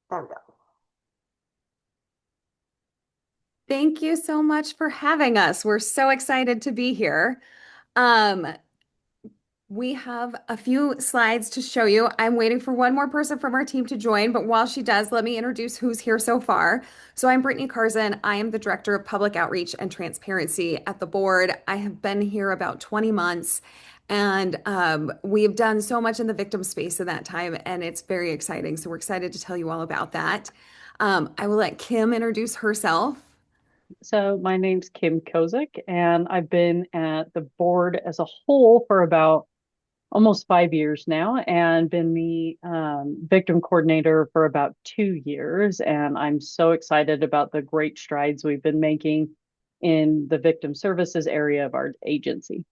There we go. Thank you so much for having us. We're so excited to be here. Um, we have a few slides to show you. I'm waiting for one more person from our team to join, but while she does, let me introduce who's here so far. So I'm Brittany Carson. I am the Director of Public Outreach and Transparency at the board. I have been here about 20 months, and we have done so much in the victim space in that time, and it's very exciting. So we're excited to tell you all about that. I will let Kim introduce herself. So my name's Kim Kozick, and I've been at the board as a whole for about almost 5 years now, and been the victim coordinator for about 2 years. And I'm so excited about the great strides we've been making in the victim services area of our agency.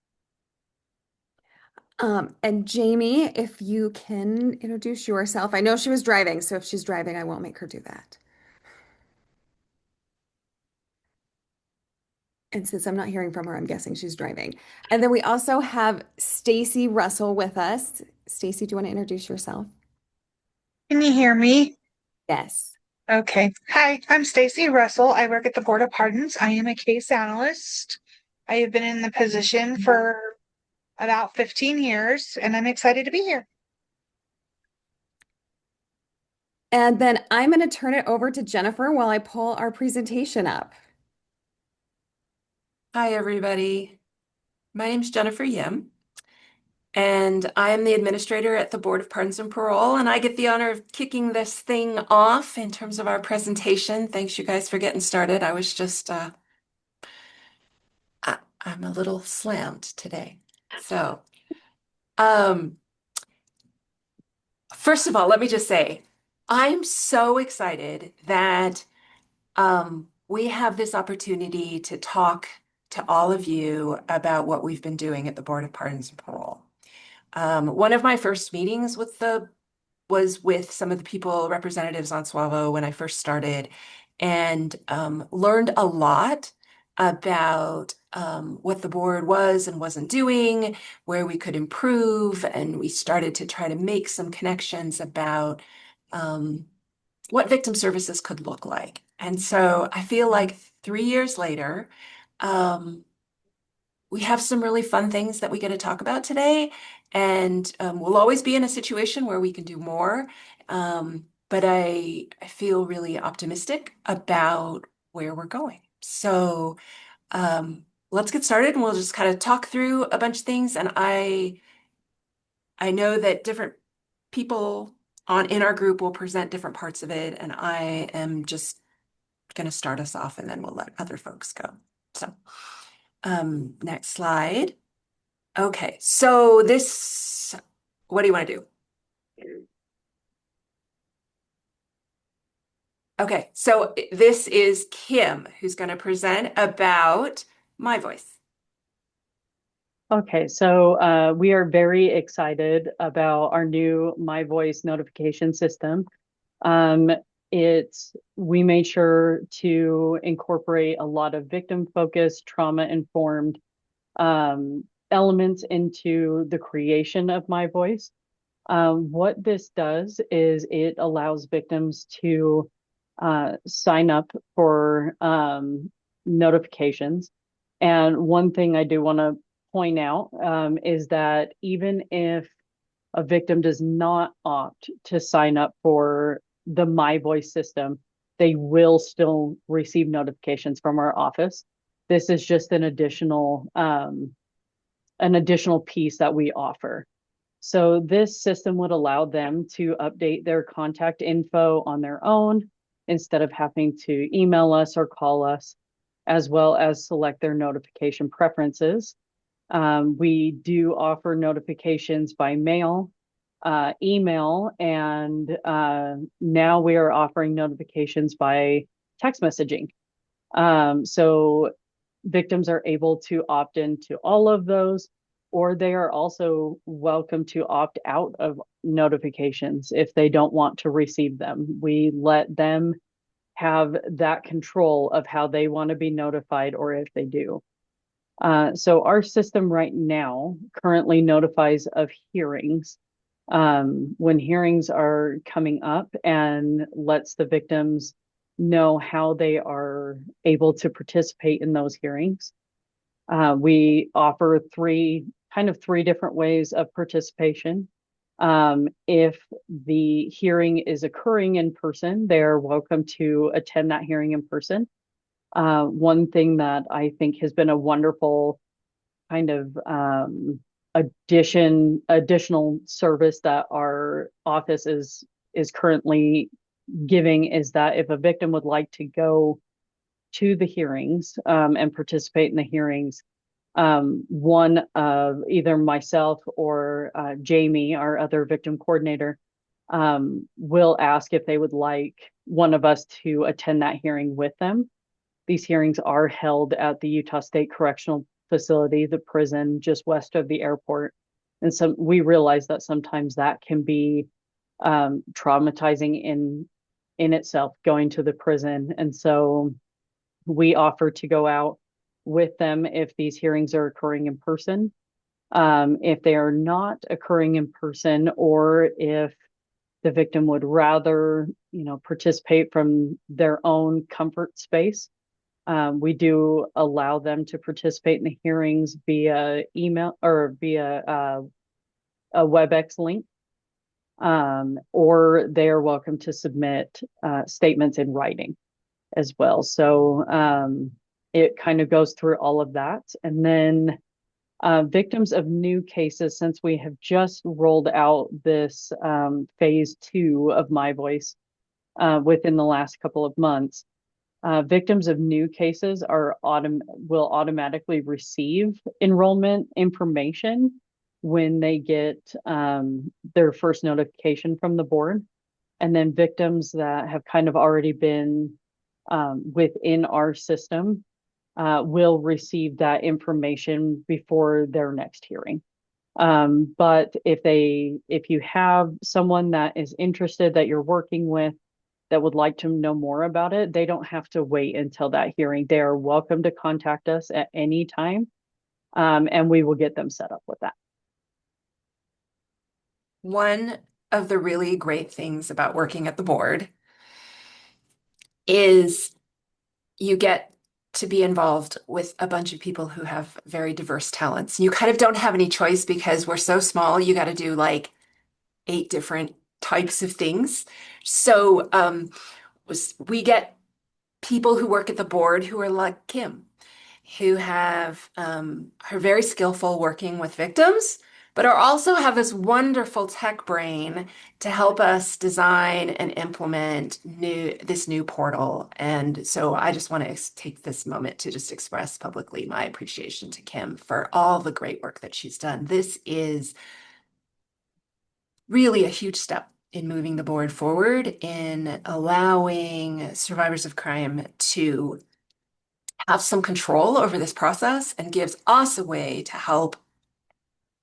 And Jamie, if you can introduce yourself. I know she was driving, so if she's driving, I won't make her do that. And since I'm not hearing from her, I'm guessing she's driving. And then we also have Stacy Russell with us. Stacy, do you want to introduce yourself? Can you hear me? Yes. Okay. Hi, I'm Stacy Russell. I work at the Board of Pardons. I am a case analyst. I have been in the position for about 15 years, and I'm excited to be here. And then I'm going to turn it over to Jennifer while I pull our presentation up. Hi, everybody. My name's Jennifer Yim, and I am the administrator at the Board of Pardons and Parole, and I get the honor of kicking this thing off in terms of our presentation. Thanks, you guys, for getting started. I was just, I'm a little slammed today. So, um, first of all, let me just say, I'm so excited that we have this opportunity to talk to all of you about what we've been doing at the Board of Pardons and Parole. One of my first meetings was with some of the people representatives on Swavo when I first started, and learned a lot about what the board was and wasn't doing, where we could improve, and we started to try to make some connections about um, what victim services could look like. And so I feel like 3 years later, um, we have some really fun things that we get to talk about today, and we'll always be in a situation where we can do more. But I feel really optimistic about where we're going. So let's get started, and we'll just kind of talk through a bunch of things. And I know that different people on in our group will present different parts of it, and I am just going to start us off, and then we'll let other folks go. So, next slide. Okay, so what do you want to do? Okay, so this is Kim who's going to present about MyVoice. Okay, so we are very excited about our new MyVoice notification system. Um, we made sure to incorporate a lot of victim-focused, trauma-informed elements into the creation of MyVoice. What this does is it allows victims to sign up for notifications. And one thing I do want to point out is that even if a victim does not opt to sign up for the MyVoice system, they will still receive notifications from our office. This is just an additional piece that we offer. So this system would allow them to update their contact info on their own instead of having to email us or call us, as well as select their notification preferences. We do offer notifications by mail, email, and now we are offering notifications by text messaging. So victims are able to opt into all of those, or they are also welcome to opt out of notifications if they don't want to receive them. We let them have that control of how they want to be notified or if they do. So our system right now currently notifies of hearings. when hearings are coming up, and lets the victims know how they are able to participate in those hearings. We offer three different ways of participation. If the hearing is occurring in person, they're welcome to attend that hearing in person. One thing that I think has been a wonderful kind of additional service that our office is currently giving is that if a victim would like to go to the hearings and participate in the hearings, one of either myself or Jamie, our other victim coordinator, will ask if they would like one of us to attend that hearing with them. These hearings are held at the Utah State Correctional Facility, the prison just west of the airport. And so we realize that sometimes that can be traumatizing in itself, going to the prison. And so we offer to go out with them if these hearings are occurring in person. If they are not occurring in person, or if the victim would rather, participate from their own comfort space, we do allow them to participate in the hearings via email or via a WebEx link, or they are welcome to submit statements in writing as well. So it kind of goes through all of that. And then victims of new cases, since we have just rolled out this phase 2 of MyVoice within the last couple of months, victims of new cases will automatically receive enrollment information when they get their first notification from the board. And then victims that have kind of already been within our system will receive that information before their next hearing. But if you have someone that is interested that you're working with that would like to know more about it, they don't have to wait until that hearing. They are welcome to contact us at any time, and we will get them set up with that. One of the really great things about working at the board is you get to be involved with a bunch of people who have very diverse talents. You kind of don't have any choice because we're so small. You got to do like 8 different types of things. So we get people who work at the board who are like Kim, who are very skillful working with victims, but also have this wonderful tech brain to help us design and implement this new portal. And so I just want to take this moment to just express publicly my appreciation to Kim for all the great work that she's done. This is really a huge step in moving the board forward, in allowing survivors of crime to have some control over this process, and gives us a way to help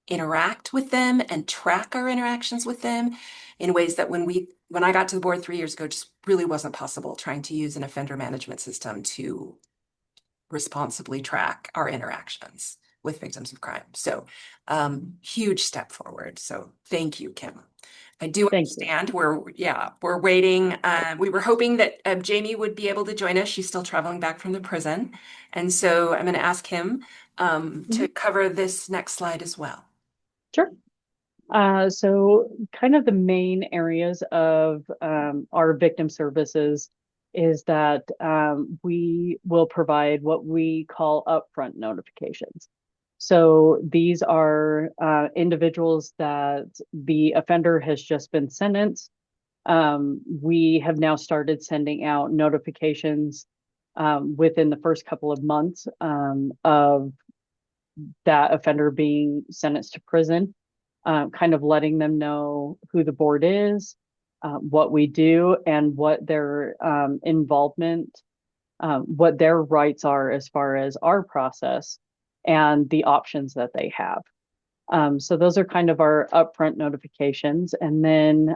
interact with them and track our interactions with them in ways that when I got to the board 3 years ago, just really wasn't possible, trying to use an offender management system to responsibly track our interactions with victims of crime. So huge step forward. So thank you, Kim. I do understand we're waiting. We were hoping that Jamie would be able to join us. She's still traveling back from the prison. And so I'm going to ask him to cover this next slide as well. Sure. So kind of the main areas of our victim services is that we will provide what we call upfront notifications. So these are individuals that the offender has just been sentenced. We have now started sending out notifications within the first couple of months of that offender being sentenced to prison, kind of letting them know who the board is, what we do, and what their involvement, what their rights are as far as our process and the options that they have. So those are kind of our upfront notifications. And then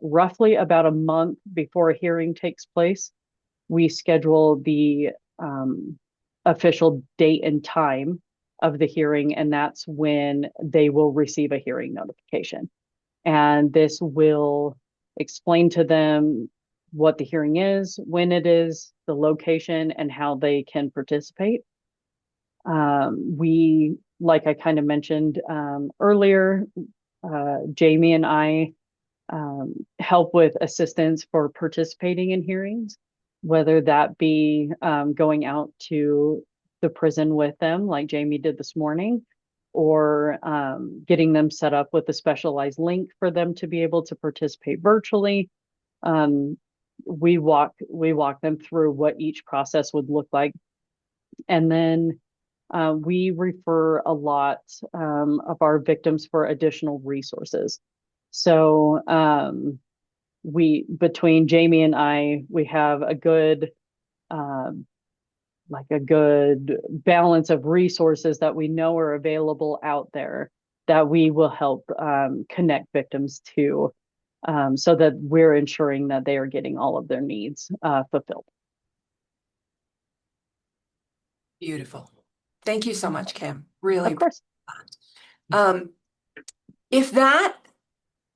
roughly about a month before a hearing takes place, we schedule the official date and time of the hearing, and that's when they will receive a hearing notification. And this will explain to them what the hearing is, when it is, the location, and how they can participate. We, like I kind of mentioned earlier, Jamie and I help with assistance for participating in hearings, whether that be going out to the prison with them, like Jamie did this morning, or getting them set up with a specialized link for them to be able to participate virtually. We walk them through what each process would look like, and then we refer a lot of our victims for additional resources. So between Jamie and I, we have a good a good balance of resources that we know are available out there that we will help connect victims to, so that we're ensuring that they are getting all of their needs fulfilled. Beautiful. Thank you so much, Kim. Really. Of course. If that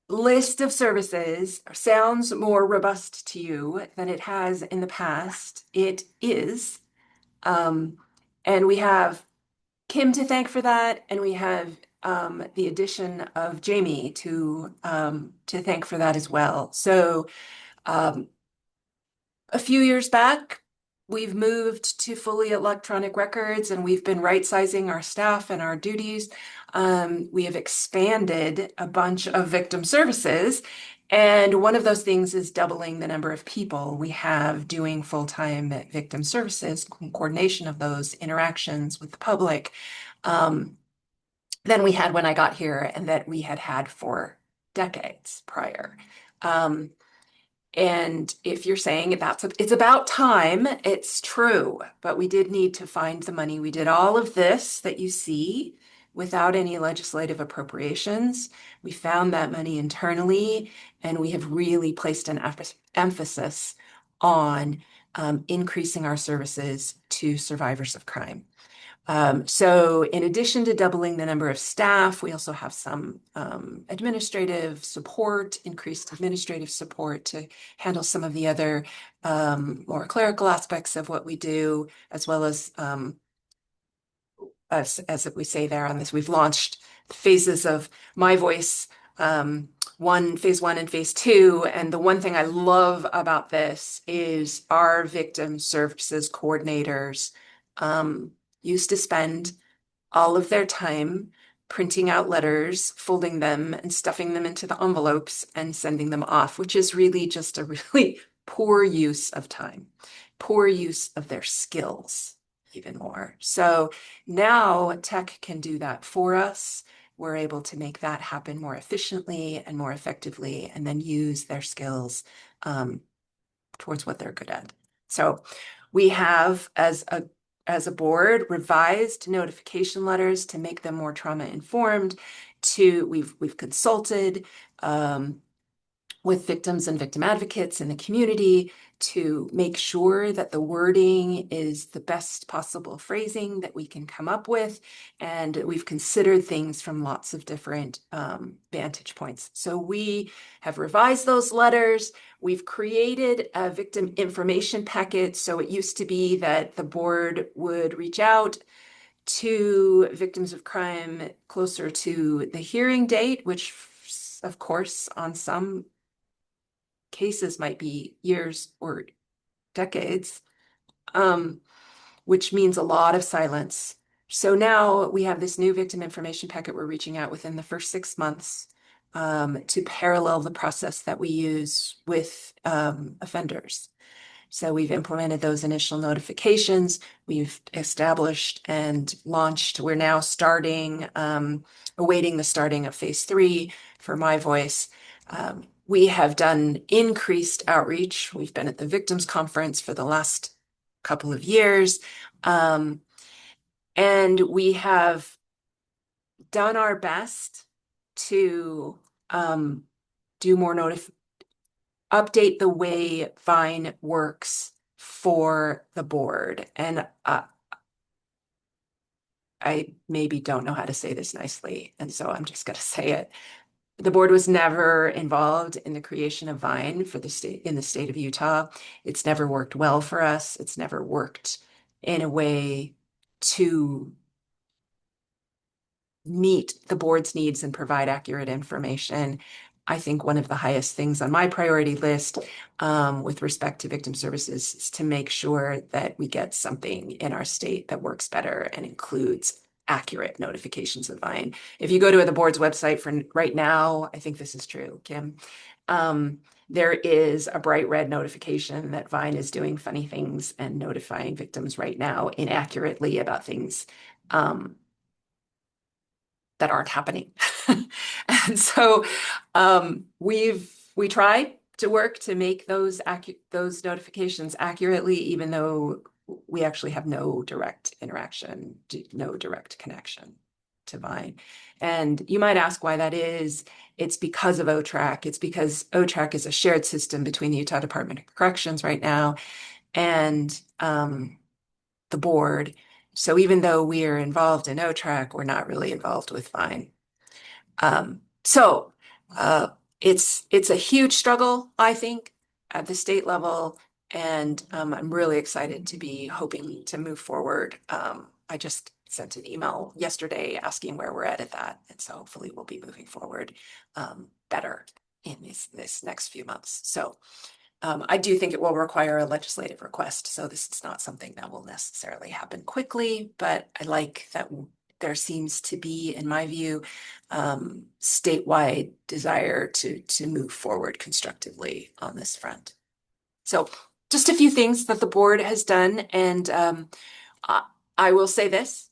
list of services sounds more robust to you than it has in the past, it is. And we have Kim to thank for that, and we have the addition of Jamie to thank for that as well. So a few years back, we've moved to fully electronic records, and we've been right-sizing our staff and our duties. We have expanded a bunch of victim services, and one of those things is doubling the number of people we have doing full-time victim services, coordination of those interactions with the public, than we had when I got here and that we had had for decades prior. And if you're saying it's about time, it's true, but we did need to find the money. We did all of this that you see without any legislative appropriations. We found that money internally, and we have really placed an emphasis on increasing our services to survivors of crime. So in addition to doubling the number of staff, we also have some administrative support, increased administrative support to handle some of the other more clerical aspects of what we do, as well as as we say there on this, we've launched phases of MyVoice, phase one and phase two. And the one thing I love about this is our victim services coordinators used to spend all of their time printing out letters, folding them, and stuffing them into the envelopes and sending them off, which is really just a really poor use of time, poor use of their skills, even more. So now tech can do that for us. We're able to make that happen more efficiently and more effectively, and then use their skills towards what they're good at. So we have, as a board, revised notification letters to make them more trauma informed. We've consulted with victims and victim advocates in the community to make sure that the wording is the best possible phrasing that we can come up with. And we've considered things from lots of different vantage points. So we have revised those letters. We've created a victim information packet. So it used to be that the board would reach out to victims of crime closer to the hearing date, which of course on some cases might be years or decades, which means a lot of silence. So now we have this new victim information packet we're reaching out within the first 6 months to parallel the process that we use with offenders. So we've implemented those initial notifications. We've established and launched. We're now awaiting the starting of phase 3 for MyVoice. We have done increased outreach. We've been at the Victims Conference for the last couple of years. And we have done our best to do more update the way Vine works for the board. And I maybe don't know how to say this nicely, and so I'm just going to say it. The board was never involved in the creation of Vine for the state in the state of Utah. It's never worked well for us. It's never worked in a way to meet the board's needs and provide accurate information. I think one of the highest things on my priority list with respect to victim services is to make sure that we get something in our state that works better and includes accurate notifications of Vine. If you go to the board's website for right now, I think this is true, Kim. There is a bright red notification that Vine is doing funny things and notifying victims right now inaccurately about things that aren't happening. And so we try to work to make those notifications accurately, even though we actually have no direct interaction, no direct connection to Vine. And you might ask why that is. It's because of OTRAC. It's because OTRAC is a shared system between the Utah Department of Corrections right now and the board. So even though we are involved in OTRAC, we're not really involved with Vine. So it's a huge struggle, I think, at the state level, and I'm really excited to be hoping to move forward. I just sent an email yesterday asking where we're at that, and so hopefully we'll be moving forward better in this next few months. So I do think it will require a legislative request, so this is not something that will necessarily happen quickly, but I like that there seems to be, in my view, statewide desire to move forward constructively on this front. So just a few things that the board has done, and I will say this,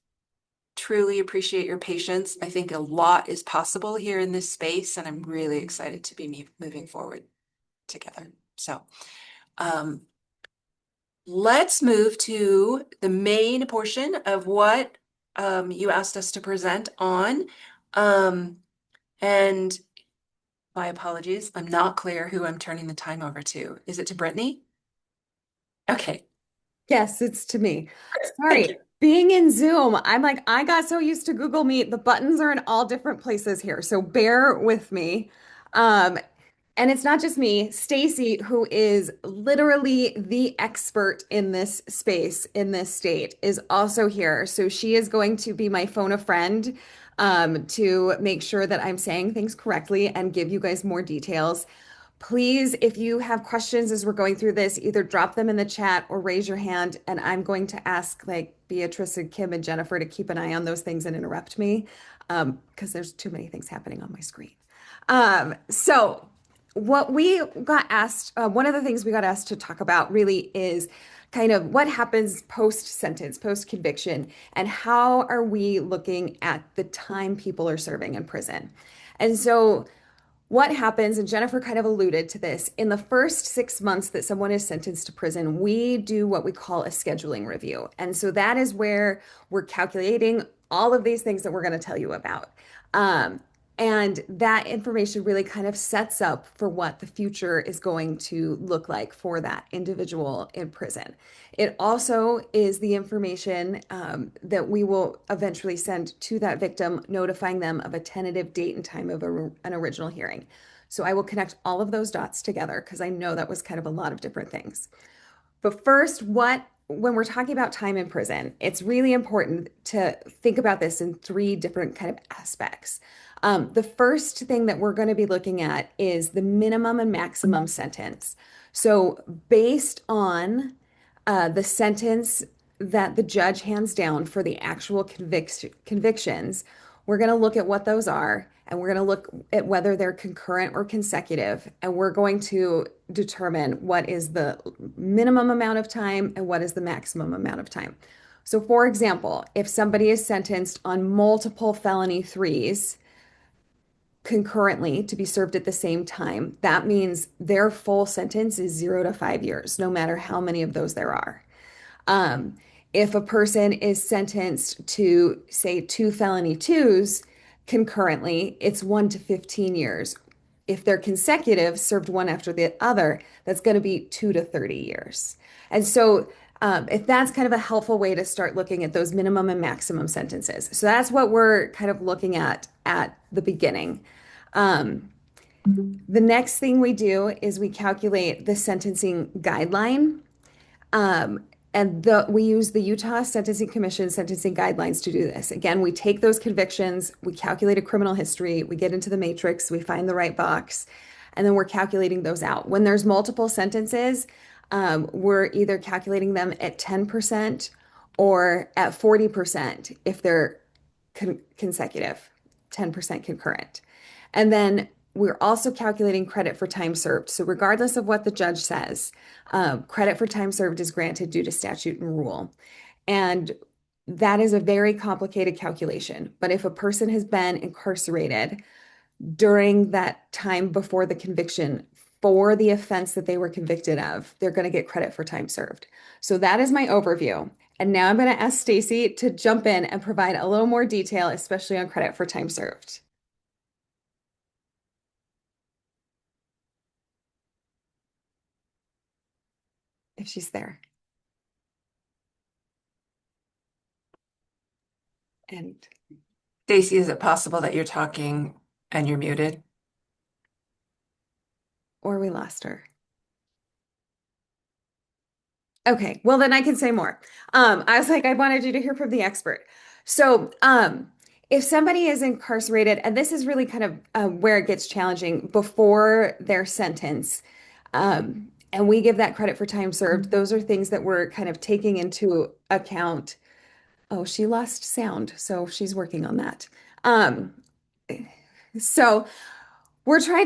truly appreciate your patience. I think a lot is possible here in this space, and I'm really excited to be moving forward together. So let's move to the main portion of what you asked us to present on. And my apologies, I'm not clear who I'm turning the time over to. Is it to Brittany? Okay. Yes, it's to me. Thank Sorry. you. Being in Zoom, I'm like, I got so used to Google Meet. The buttons are in all different places here, so bear with me. Um, and it's not just me. Stacy, who is literally the expert in this space in this state, is also here. So she is going to be my phone a friend to make sure that I'm saying things correctly and give you guys more details. Please, if you have questions as we're going through this, either drop them in the chat or raise your hand, and I'm going to ask like Beatrice and Kim and Jennifer to keep an eye on those things and interrupt me because there's too many things happening on my screen. So what we got asked, one of the things we got asked to talk about really is kind of what happens post-sentence, post-conviction, and how are we looking at the time people are serving in prison. And so what happens, and Jennifer kind of alluded to this, in the first 6 months that someone is sentenced to prison, we do what we call a scheduling review. And so that is where we're calculating all of these things that we're going to tell you about. And that information really kind of sets up for what the future is going to look like for that individual in prison. It also is the information that we will eventually send to that victim, notifying them of a tentative date and time of an original hearing. So I will connect all of those dots together because I know that was kind of a lot of different things. But first, when we're talking about time in prison, it's really important to think about this in three different kind of aspects. The first thing that we're going to be looking at is the minimum and maximum sentence. So based on the sentence that the judge hands down for the actual convictions, we're going to look at what those are, and we're going to look at whether they're concurrent or consecutive, and we're going to determine what is the minimum amount of time and what is the maximum amount of time. So for example, if somebody is sentenced on multiple felony threes concurrently to be served at the same time, that means their full sentence is 0 to 5 years, no matter how many of those there are. If a person is sentenced to, say, 2 felony twos concurrently, it's 1 to 15 years. If they're consecutive, served one after the other, that's going to be 2 to 30 years. And so if that's kind of a helpful way to start looking at those minimum and maximum sentences. So that's what we're kind of looking at the beginning. Um, the next thing we do is we calculate the sentencing guideline. Um, we use the Utah Sentencing Commission sentencing guidelines to do this. Again, we take those convictions, we calculate a criminal history, we get into the matrix, we find the right box, and then we're calculating those out. When there's multiple sentences, we're either calculating them at 10% or at 40% if they're consecutive, 10% concurrent. And then we're also calculating credit for time served. So regardless of what the judge says, credit for time served is granted due to statute and rule. And that is a very complicated calculation. But if a person has been incarcerated during that time before the conviction for the offense that they were convicted of, they're going to get credit for time served. So that is my overview. And now I'm going to ask Stacy to jump in and provide a little more detail, especially on credit for time served. If she's there. And Stacy, is it possible that you're talking and you're muted? or we lost her. Okay, well then I can say more. I was like, I wanted you to hear from the expert. So, if somebody is incarcerated, and this is really kind of where it gets challenging before their sentence, and we give that credit for time served, those are things that we're kind of taking into account. Oh, she lost sound, so she's working on that. So we're trying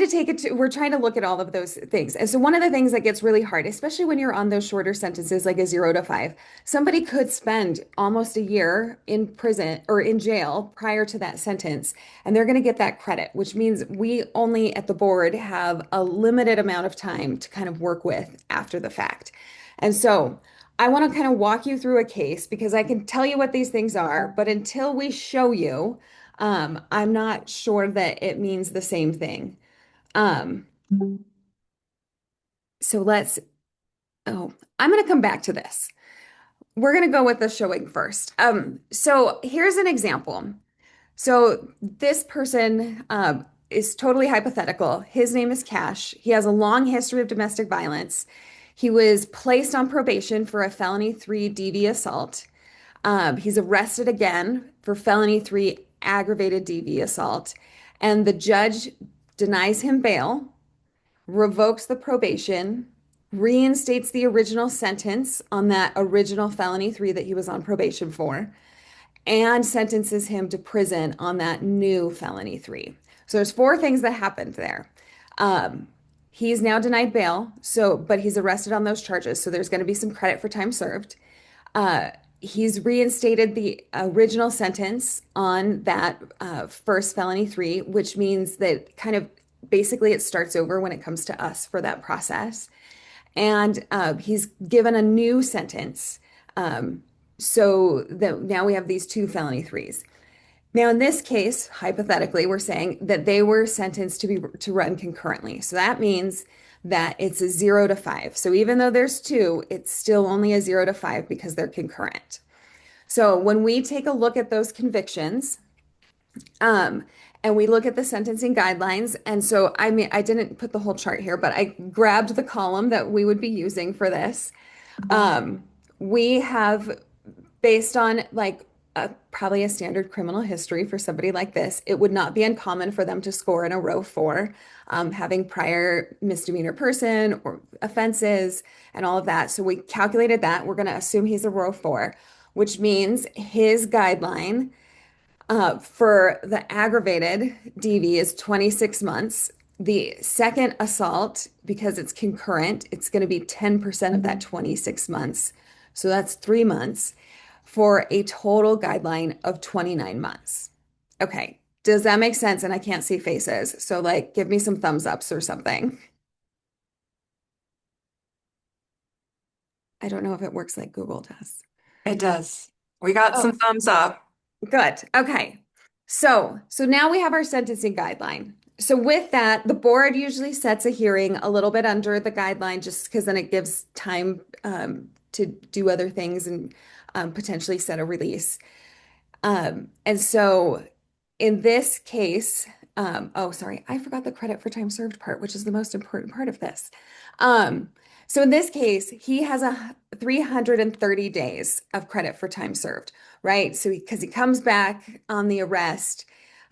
to look at all of those things. And so one of the things that gets really hard, especially when you're on those shorter sentences, like a 0 to 5, somebody could spend almost a year in prison or in jail prior to that sentence, and they're going to get that credit, which means we only at the board have a limited amount of time to kind of work with after the fact. And so I want to kind of walk you through a case because I can tell you what these things are, but until we show you, I'm not sure that it means the same thing. Um, so I'm going to come back to this. We're going to go with the showing first. So here's an example. So this person, is totally hypothetical. His name is Cash. He has a long history of domestic violence. He was placed on probation for a felony 3 DV assault. He's arrested again for felony 3 aggravated DV assault, and the judge denies him bail, revokes the probation, reinstates the original sentence on that original felony 3 that he was on probation for, and sentences him to prison on that new felony 3. So there's 4 things that happened there. He's now denied bail, but he's arrested on those charges. So there's going to be some credit for time served. He's reinstated the original sentence on that first felony 3, which means that kind of basically it starts over when it comes to us for that process. And he's given a new sentence. So that now we have these 2 felony 3s. Now, in this case, hypothetically, we're saying that they were sentenced to run concurrently. So that means that it's a 0 to 5. So even though there's 2, it's still only a 0 to 5 because they're concurrent. So when we take a look at those convictions, and we look at the sentencing guidelines, and so I mean, I didn't put the whole chart here, but I grabbed the column that we would be using for this. We have, based on like probably a standard criminal history for somebody like this, it would not be uncommon for them to score in a row 4, having prior misdemeanor person or offenses and all of that. So we calculated that. We're going to assume he's a row 4, which means his guideline for the aggravated DV is 26 months. The second assault, because it's concurrent, it's going to be 10% of that 26 months. So that's 3 months for a total guideline of 29 months. Okay, does that make sense? And I can't see faces. So like, give me some thumbs ups or something. I don't know if it works like Google does. It does. We got some thumbs up. Good. Okay. So now we have our sentencing guideline. So with that, the board usually sets a hearing a little bit under the guideline just because then it gives time to do other things and potentially set a release. And so in this case, oh, sorry, I forgot the credit for time served part, which is the most important part of this. Um, so in this case, he has 330 days of credit for time served, right? So because he comes back on the arrest,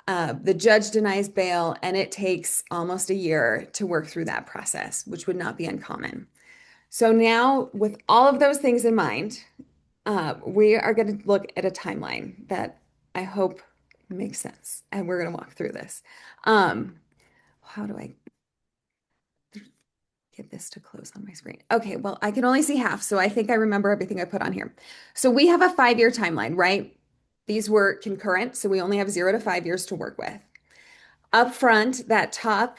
the judge denies bail, and it takes almost a year to work through that process, which would not be uncommon. So now, with all of those things in mind, we are going to look at a timeline that I hope makes sense, and we're going to walk through this. How do I get this to close on my screen? Okay, well, I can only see half, so I think I remember everything I put on here. So we have a 5-year timeline, right? These were concurrent, so we only have 0 to 5 years to work with. Up front, that top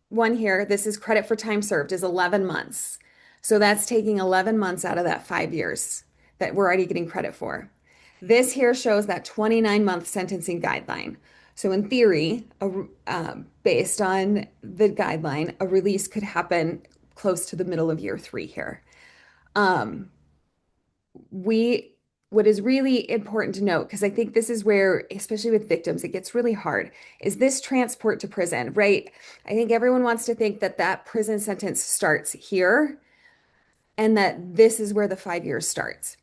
one here, this is credit for time served, is 11 months. So that's taking 11 months out of that 5 years that we're already getting credit for. This here shows that 29-month sentencing guideline. So in theory, based on the guideline, a release could happen close to the middle of year 3 here. What is really important to note, because I think this is where, especially with victims, it gets really hard, is this transport to prison, right? I think everyone wants to think that that prison sentence starts here and that this is where the 5 years starts,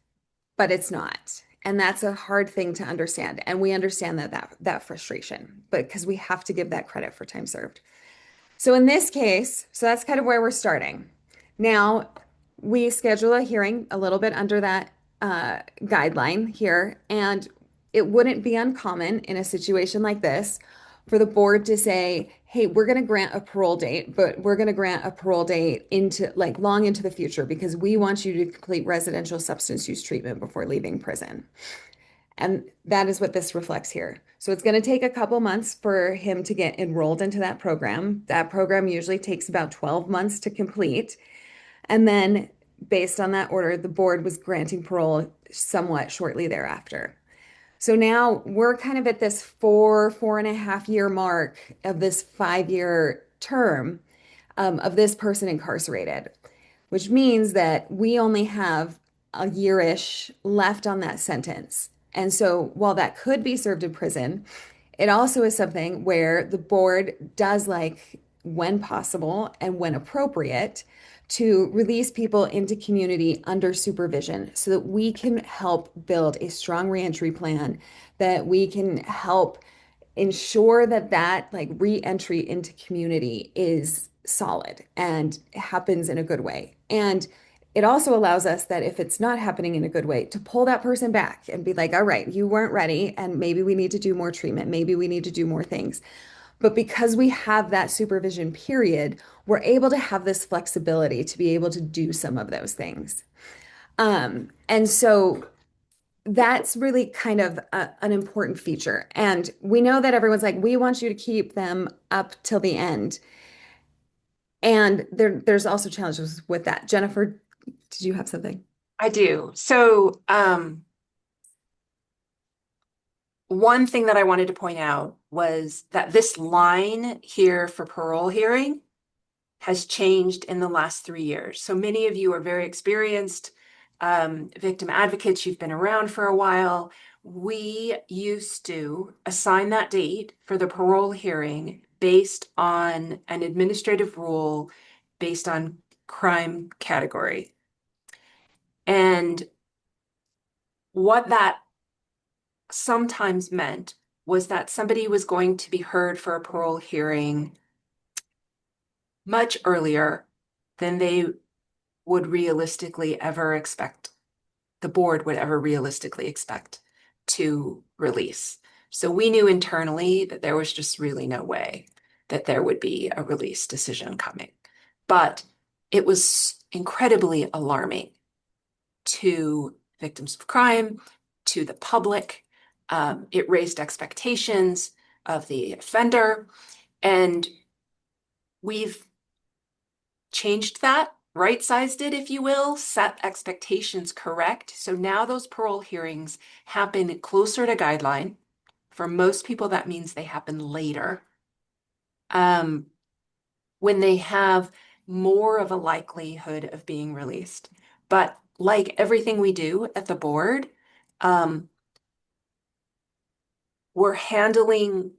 but it's not. And that's a hard thing to understand. And we understand that frustration, but because we have to give that credit for time served. So in this case, so that's kind of where we're starting. Now, we schedule a hearing a little bit under that guideline here, and it wouldn't be uncommon in a situation like this for the board to say, hey, we're going to grant a parole date, but we're going to grant a parole date into like long into the future because we want you to complete residential substance use treatment before leaving prison. And that is what this reflects here. So it's going to take a couple months for him to get enrolled into that program. That program usually takes about 12 months to complete. And then, based on that order, the board was granting parole somewhat shortly thereafter. So now we're kind of at this 4.5 year mark of this 5 year term of this person incarcerated, which means that we only have a year-ish left on that sentence. And so while that could be served in prison, it also is something where the board does like, when possible and when appropriate, to release people into community under supervision so that we can help build a strong reentry plan, that we can help ensure that that like reentry into community is solid and happens in a good way. And it also allows us that if it's not happening in a good way, to pull that person back and be like, all right, you weren't ready, and maybe we need to do more treatment, maybe we need to do more things. But because we have that supervision period, we're able to have this flexibility to be able to do some of those things. And so that's really kind of an important feature. And we know that everyone's like, we want you to keep them up till the end. And there's also challenges with that. Jennifer, did you have something? I do. So, one thing that I wanted to point out was that this line here for parole hearing has changed in the last 3 years. So many of you are very experienced victim advocates. You've been around for a while. We used to assign that date for the parole hearing based on an administrative rule based on crime category. And what that sometimes meant was that somebody was going to be heard for a parole hearing much earlier than they would realistically ever expect, the board would ever realistically expect to release. So we knew internally that there was just really no way that there would be a release decision coming. But it was incredibly alarming to victims of crime, to the public. It raised expectations of the offender, and we've changed that, right-sized it, if you will, set expectations correct. So now those parole hearings happen closer to guideline. For most people, that means they happen later. When they have more of a likelihood of being released. But like everything we do at the board, we're handling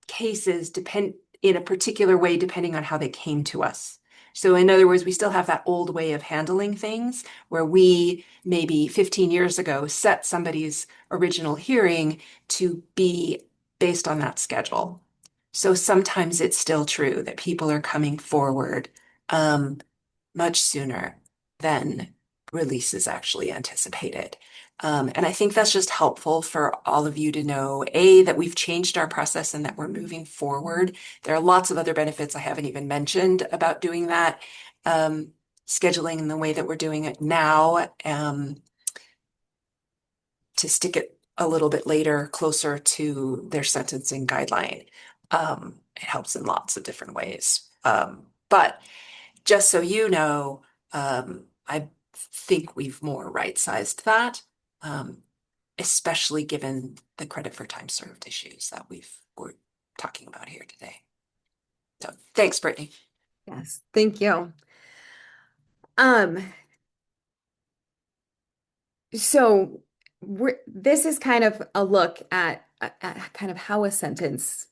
cases depend in a particular way depending on how they came to us. So in other words, we still have that old way of handling things where we maybe 15 years ago set somebody's original hearing to be based on that schedule. So sometimes it's still true that people are coming forward much sooner than release is actually anticipated. And I think that's just helpful for all of you to know, A, that we've changed our process and that we're moving forward. There are lots of other benefits I haven't even mentioned about doing that. Scheduling in the way that we're doing it now, to stick it a little bit later, closer to their sentencing guideline. It helps in lots of different ways. But just so you know, I think we've more right-sized that, especially given the credit for time served issues that we're talking about here today. So thanks, Brittany. Yes, thank you. So this is kind of a look at kind of how a sentence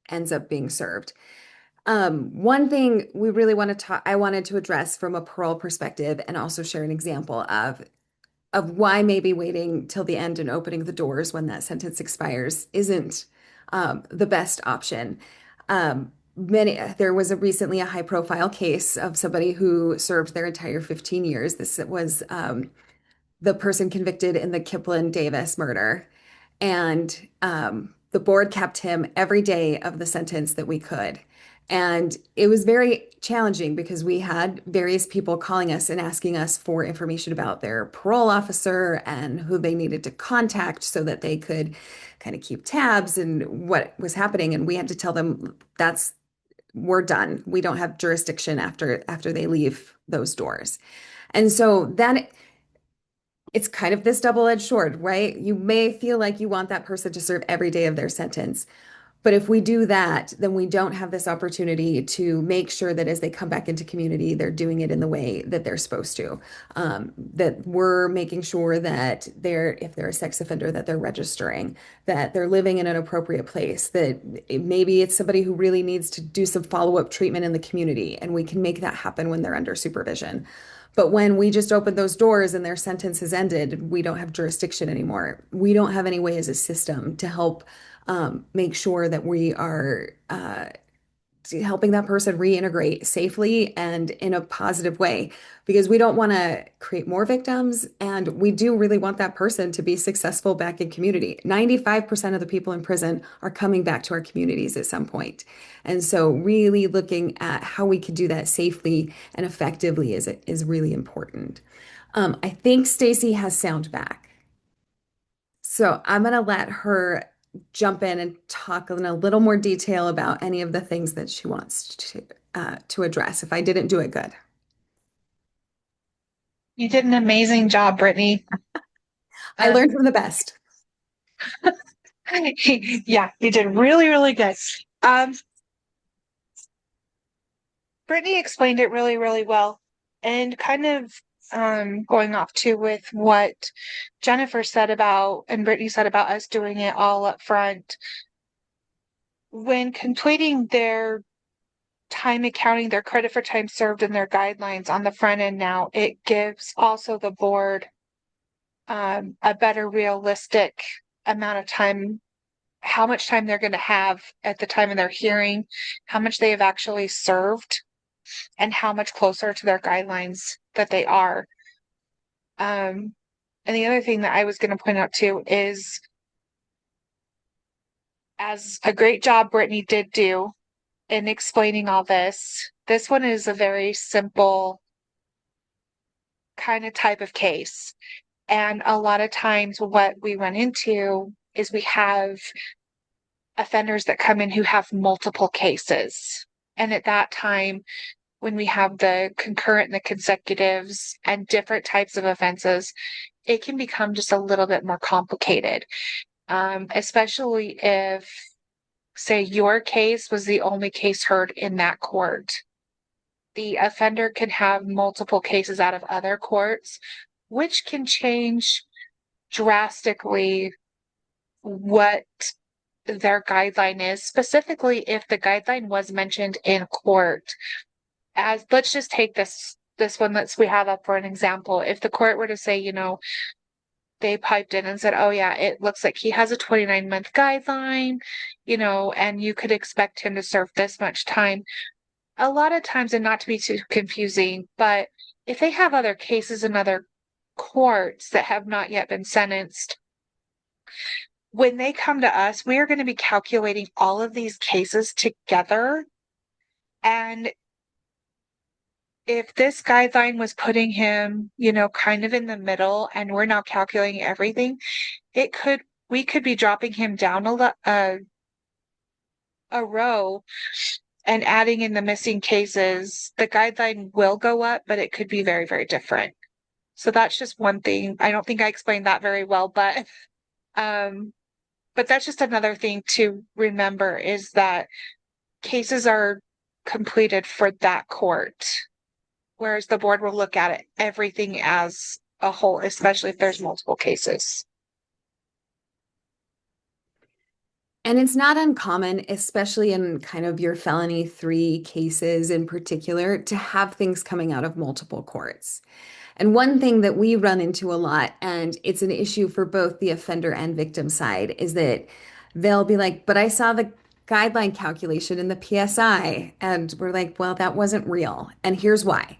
ends up being served. One thing we really want to I wanted to address from a parole perspective and also share an example of why maybe waiting till the end and opening the doors when that sentence expires isn't the best option. There was recently a high profile case of somebody who served their entire 15 years. This was the person convicted in the Kiplin Davis murder. And the board kept him every day of the sentence that we could. And it was very challenging because we had various people calling us and asking us for information about their parole officer and who they needed to contact so that they could kind of keep tabs and what was happening. And we had to tell them we're done. We don't have jurisdiction after they leave those doors. And so then it's kind of this double-edged sword, right? You may feel like you want that person to serve every day of their sentence. But if we do that, then we don't have this opportunity to make sure that as they come back into community, they're doing it in the way that they're supposed to. That we're making sure that if they're a sex offender, that they're registering, that they're living in an appropriate place, that maybe it's somebody who really needs to do some follow-up treatment in the community, and we can make that happen when they're under supervision. But when we just open those doors and their sentence is ended, we don't have jurisdiction anymore. We don't have any way as a system to help make sure that we are helping that person reintegrate safely and in a positive way, because we don't want to create more victims. And we do really want that person to be successful back in community. 95% of the people in prison are coming back to our communities at some point. And so really looking at how we can do that safely and effectively is really important. I think Stacy has sound back. So I'm going to let her jump in and talk in a little more detail about any of the things that she wants to address if I didn't do it good. You did an amazing job, Brittany. I learned from the best. Yeah, you did really, really good. Brittany explained it really, really well, and kind of going off too with what Jennifer said about and Brittany said about us doing it all up front. When completing their time accounting, their credit for time served, and their guidelines on the front end now, it gives also the board a better realistic amount of time, how much time they're going to have at the time of their hearing, how much they have actually served, and how much closer to their guidelines that they are. And the other thing that I was going to point out too is, as a great job Brittany did do in explaining all this, this one is a very simple kind of type of case. And a lot of times what we run into is we have offenders that come in who have multiple cases. And at that time, when we have the concurrent and the consecutives and different types of offenses, it can become just a little bit more complicated. Especially if, say, your case was the only case heard in that court. The offender can have multiple cases out of other courts, which can change drastically what their guideline is, specifically if the guideline was mentioned in court. As let's just take this one that we have up for an example. If the court were to say, they piped in and said, oh yeah, it looks like he has a 29-month guideline, and you could expect him to serve this much time. A lot of times, and not to be too confusing, but if they have other cases in other courts that have not yet been sentenced, when they come to us, we are going to be calculating all of these cases together. And if this guideline was putting him, kind of in the middle, and we're now calculating everything, we could be dropping him down a row and adding in the missing cases. The guideline will go up, but it could be very, very different. So that's just one thing. I don't think I explained that very well, but that's just another thing to remember, is that cases are completed for that court, whereas the board will look at it, everything as a whole, especially if there's multiple cases. And it's not uncommon, especially in kind of your felony 3 cases in particular, to have things coming out of multiple courts. And one thing that we run into a lot, and it's an issue for both the offender and victim side, is that they'll be like, but I saw the guideline calculation in the PSI. And we're like, well, that wasn't real. And here's why.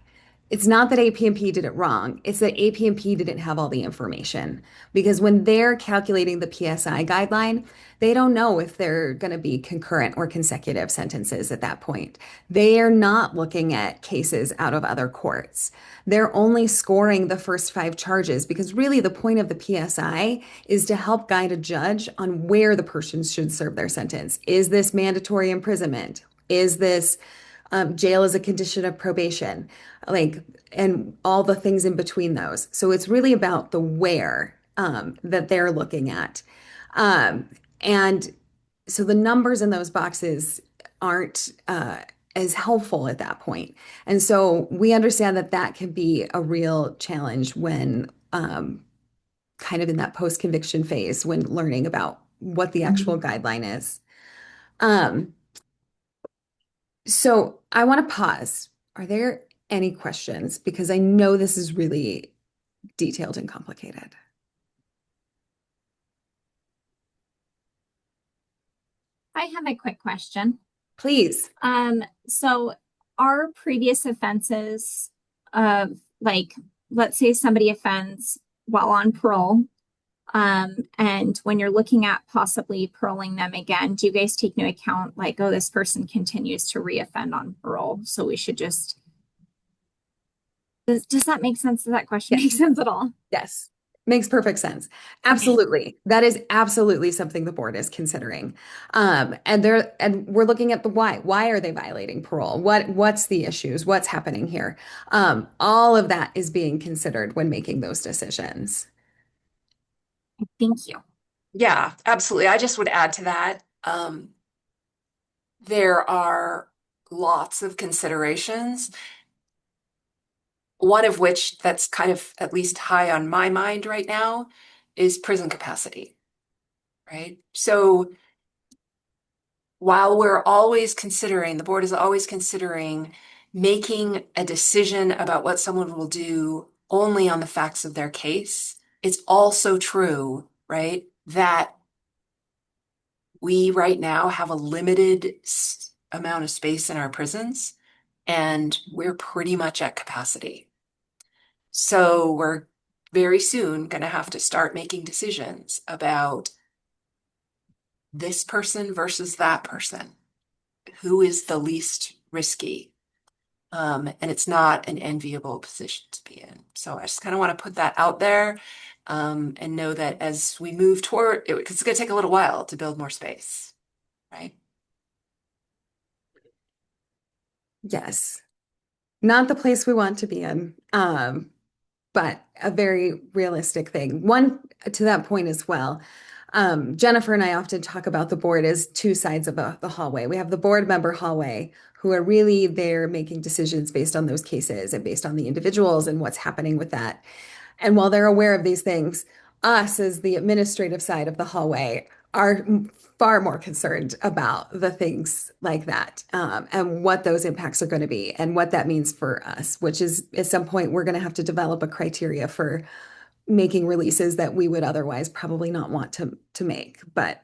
It's not that AP&P did it wrong. It's that AP&P didn't have all the information. Because when they're calculating the PSI guideline, they don't know if they're going to be concurrent or consecutive sentences at that point. They are not looking at cases out of other courts. They're only scoring the first 5 charges, because really the point of the PSI is to help guide a judge on where the person should serve their sentence. Is this mandatory imprisonment? Is this jail as a condition of probation? And all the things in between those. So it's really about the where that they're looking at. And so the numbers in those boxes aren't as helpful at that point. And so we understand that that can be a real challenge when kind of in that post-conviction phase, when learning about what the actual guideline is. So I want to pause. Are there any questions? Because I know this is really detailed and complicated. I have a quick question. Please. So our previous offenses of, like, let's say somebody offends while on parole, and when you're looking at possibly paroling them again, do you guys take into account, like, oh, this person continues to reoffend on parole, so we should just, does that make sense? Does that question make sense at all? Yes. Makes perfect sense. Absolutely. That is absolutely something the board is considering. And we're looking at the why. Why are they violating parole? What's the issues? What's happening here? All of that is being considered when making those decisions. Thank you. Yeah, absolutely. I just would add to that. There are lots of considerations. One of which that's kind of at least high on my mind right now is prison capacity, right? So while we're always considering, the board is always considering making a decision about what someone will do only on the facts of their case, it's also true, right, that we right now have a limited amount of space in our prisons, and we're pretty much at capacity. So we're very soon going to have to start making decisions about this person versus that person. Who is the least risky? And it's not an enviable position to be in. So I just kind of want to put that out there, and know that as we move toward it, because it's going to take a little while to build more space, right? Yes. Not the place we want to be in. But a very realistic thing. One, to that point as well, Jennifer and I often talk about the board as 2 sides of the hallway. We have the board member hallway, who are really there making decisions based on those cases and based on the individuals and what's happening with that. And while they're aware of these things, us as the administrative side of the hallway are far more concerned about the things like that, and what those impacts are going to be and what that means for us, which is at some point we're going to have to develop a criteria for making releases that we would otherwise probably not want to make. But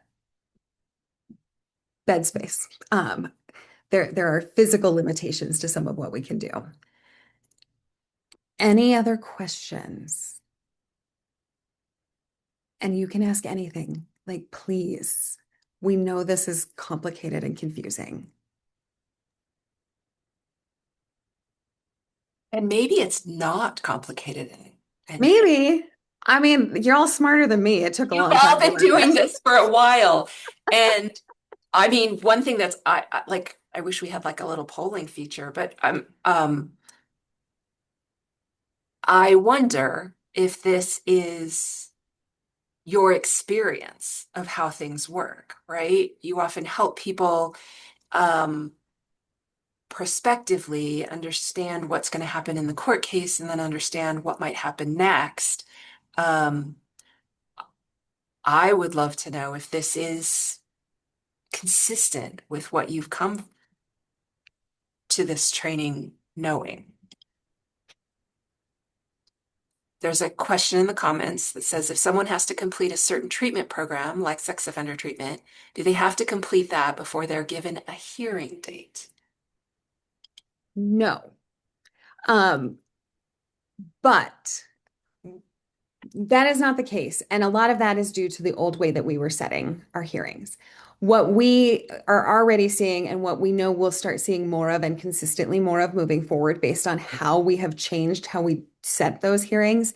bed space, there are physical limitations to some of what we can do. Any other questions? And you can ask anything, like, please. We know this is complicated and confusing. And maybe it's not complicated and Maybe. I mean, you're all smarter than me. It took a you've long all time to been learn doing this. this for a while. And I mean, one thing that's like, I wish we had like a little polling feature, but I wonder if this is your experience of how things work, right? You often help people um, prospectively understand what's going to happen in the court case and then understand what might happen next. Um, I would love to know if this is consistent with what you've come to this training knowing. There's a question in the comments that says if someone has to complete a certain treatment program, like sex offender treatment, do they have to complete that before they're given a hearing date? No. But that is not the case. And a lot of that is due to the old way that we were setting our hearings. What we are already seeing and what we know we'll start seeing more of and consistently more of moving forward based on how we have changed how we set those hearings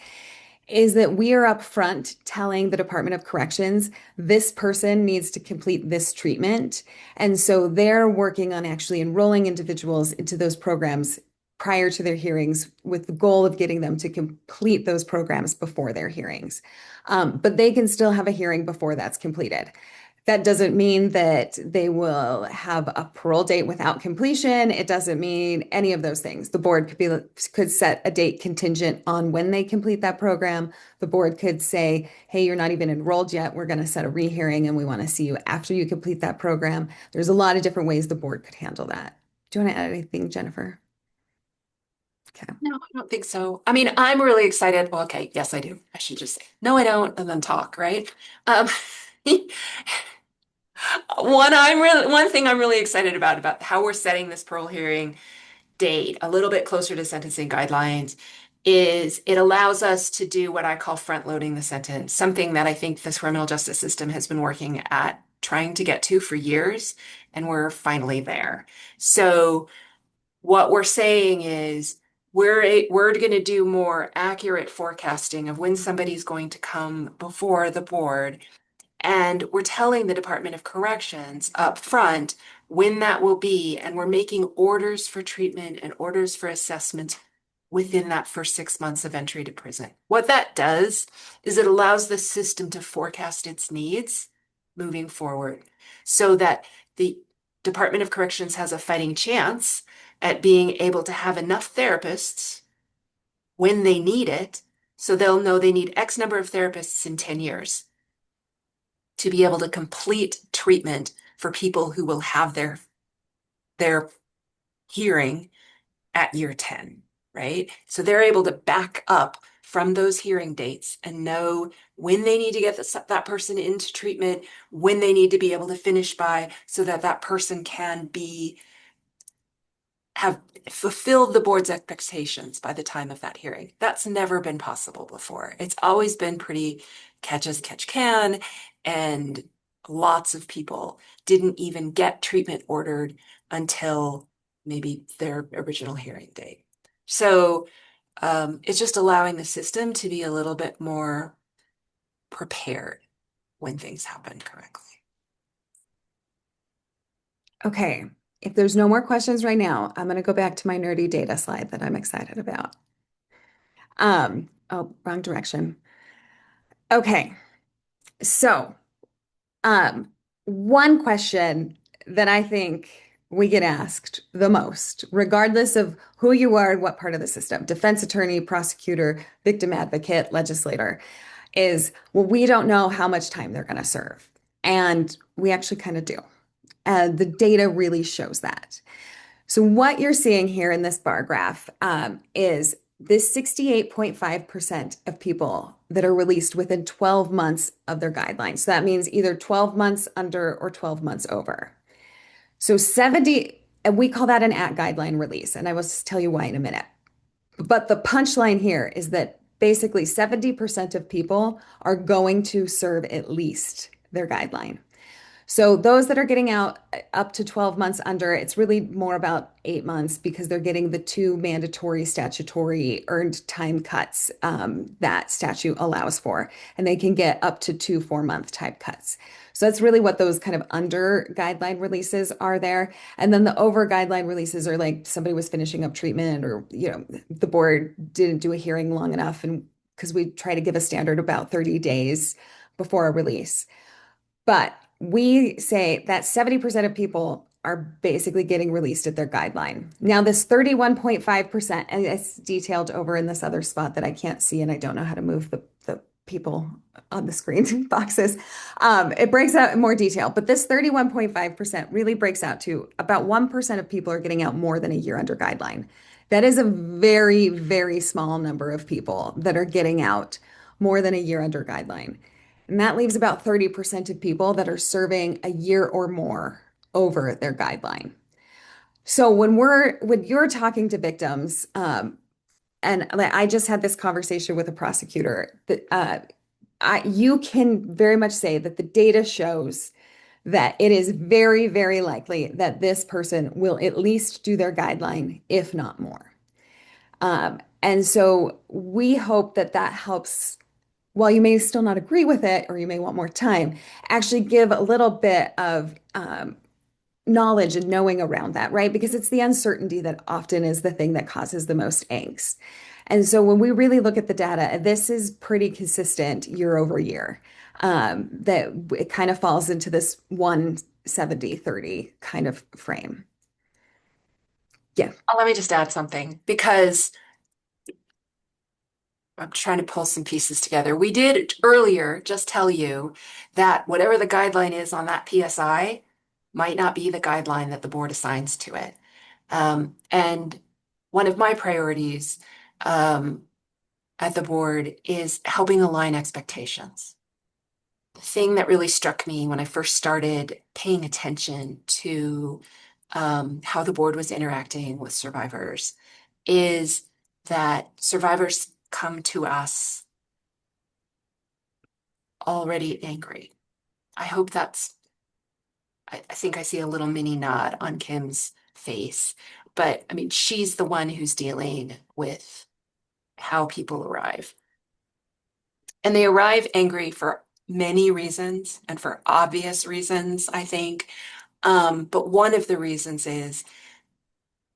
is that we are upfront telling the Department of Corrections, this person needs to complete this treatment. And so they're working on actually enrolling individuals into those programs prior to their hearings with the goal of getting them to complete those programs before their hearings. But they can still have a hearing before that's completed. That doesn't mean that they will have a parole date without completion. It doesn't mean any of those things. The board could set a date contingent on when they complete that program. The board could say, hey, you're not even enrolled yet. We're going to set a rehearing and we want to see you after you complete that program. There's a lot of different ways the board could handle that. Do you want to add anything, Jennifer? Okay. No, I don't think so. I mean, I'm really excited. Well, okay, yes, I do. I should just say, no, I don't, and then talk, right? Um, one thing I'm really excited about how we're setting this parole hearing date a little bit closer to sentencing guidelines is it allows us to do what I call front loading the sentence, something that I think this criminal justice system has been working at trying to get to for years, and we're finally there. So what we're saying is we're going to do more accurate forecasting of when somebody's going to come before the board. And we're telling the Department of Corrections up front when that will be, and we're making orders for treatment and orders for assessment within that first 6 months of entry to prison. What that does is it allows the system to forecast its needs moving forward so that the Department of Corrections has a fighting chance at being able to have enough therapists when they need it, so they'll know they need X number of therapists in 10 years to be able to complete treatment for people who will have their hearing at year 10, right? So they're able to back up from those hearing dates and know when they need to get that person into treatment, when they need to be able to finish by, so that that person can have fulfilled the board's expectations by the time of that hearing. That's never been possible before. It's always been pretty catch as catch can, and lots of people didn't even get treatment ordered until maybe their original hearing date. So it's just allowing the system to be a little bit more prepared when things happen correctly. Okay. If there's no more questions right now, I'm going to go back to my nerdy data slide that I'm excited about. Oh, wrong direction. Okay. So, one question that I think we get asked the most, regardless of who you are and what part of the system, defense attorney, prosecutor, victim advocate, legislator, is, well, we don't know how much time they're going to serve. And we actually kind of do. The data really shows that. So what you're seeing here in this bar graph is this 68.5% of people that are released within 12 months of their guidelines. So that means either 12 months under or 12 months over. So 70, and we call that an at guideline release. And I will tell you why in a minute. But the punchline here is that basically 70% of people are going to serve at least their guideline. So those that are getting out up to 12 months under, it's really more about 8 months because they're getting the 2 mandatory statutory earned time cuts that statute allows for. And they can get up to 2 4-month type cuts. So that's really what those kind of under guideline releases are there. And then the over guideline releases are like somebody was finishing up treatment or, the board didn't do a hearing long enough. And because we try to give a standard about 30 days before a release. But we say that 70% of people are basically getting released at their guideline. Now, this 31.5%, and it's detailed over in this other spot that I can't see, and I don't know how to move the people on the screen boxes. It breaks out in more detail, but this 31.5% really breaks out to about 1% of people are getting out more than a year under guideline. That is a very, very small number of people that are getting out more than a year under guideline. And that leaves about 30% of people that are serving a year or more over their guideline. So when you're talking to victims, and I just had this conversation with a prosecutor that you can very much say that the data shows that it is very, very likely that this person will at least do their guideline, if not more. And so we hope that that helps, while you may still not agree with it or you may want more time, actually give a little bit of knowledge and knowing around that, right? Because it's the uncertainty that often is the thing that causes the most angst. And so when we really look at the data, this is pretty consistent year over year. That it kind of falls into this 170-30 kind of frame. Yeah. Let me just add something because I'm trying to pull some pieces together. We did earlier just tell you that whatever the guideline is on that PSI might not be the guideline that the board assigns to it. And one of my priorities at the board is helping align expectations. The thing that really struck me when I first started paying attention to how the board was interacting with survivors is that survivors come to us already angry. I hope I think I see a little mini nod on Kim's face, but I mean, she's the one who's dealing with how people arrive. And they arrive angry for many reasons and for obvious reasons, I think. But one of the reasons is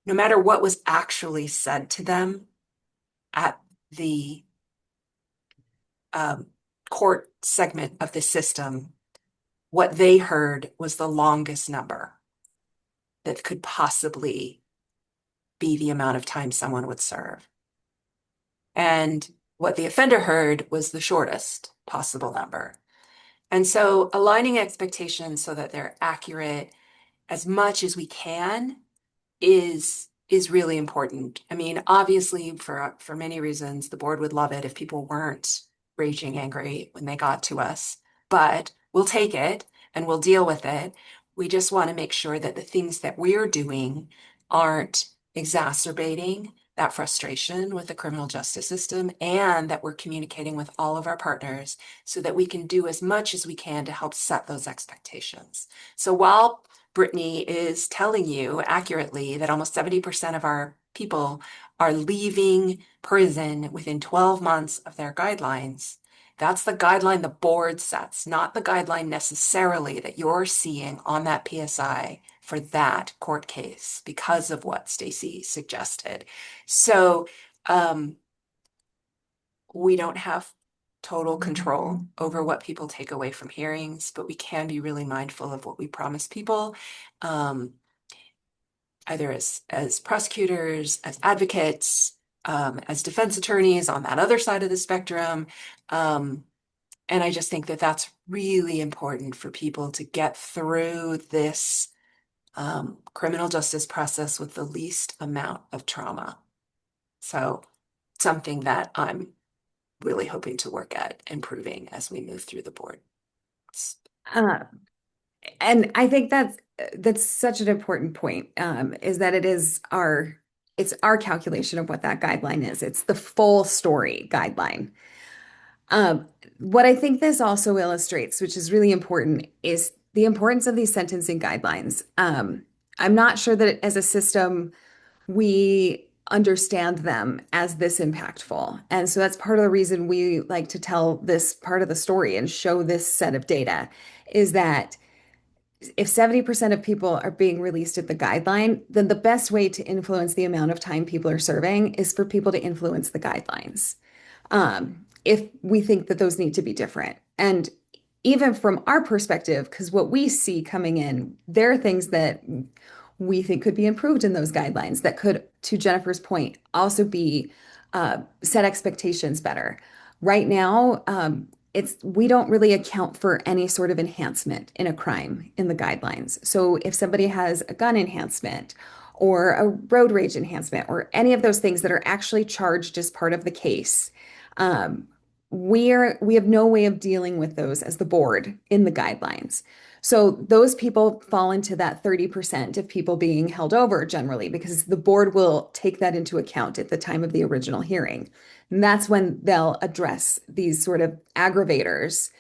no matter what was actually said to them at the court segment of the system, what they heard was the longest number that could possibly be the amount of time someone would serve. And what the offender heard was the shortest possible number. And so aligning expectations so that they're accurate as much as we can is really important. I mean, obviously, for many reasons, the board would love it if people weren't raging angry when they got to us, but we'll take it and we'll deal with it. We just want to make sure that the things that we're doing aren't exacerbating that frustration with the criminal justice system, and that we're communicating with all of our partners so that we can do as much as we can to help set those expectations. So while Brittany is telling you accurately that almost 70% of our people are leaving prison within 12 months of their guidelines, that's the guideline the board sets, not the guideline necessarily that you're seeing on that PSI for that court case because of what Stacy suggested. So we don't have total control over what people take away from hearings, but we can be really mindful of what we promise people, either as prosecutors, as advocates, as defense attorneys on that other side of the spectrum. And I just think that that's really important for people to get through this criminal justice process with the least amount of trauma. So something that I'm really hoping to work at improving as we move through the board. Uh, and I think that's such an important point, is that it's our calculation of what that guideline is. It's the full story guideline. What I think this also illustrates, which is really important, is the importance of these sentencing guidelines. I'm not sure that as a system, we understand them as this impactful. And so that's part of the reason we like to tell this part of the story and show this set of data is that if 70% of people are being released at the guideline, then the best way to influence the amount of time people are serving is for people to influence the guidelines. If we think that those need to be different. And even from our perspective, because what we see coming in, there are things that we think could be improved in those guidelines that could, to Jennifer's point, also be set expectations better. Right now, we don't really account for any sort of enhancement in a crime in the guidelines. So if somebody has a gun enhancement or a road rage enhancement or any of those things that are actually charged as part of the case, we have no way of dealing with those as the board in the guidelines. So those people fall into that 30% of people being held over generally because the board will take that into account at the time of the original hearing. And that's when they'll address these sort of aggravators.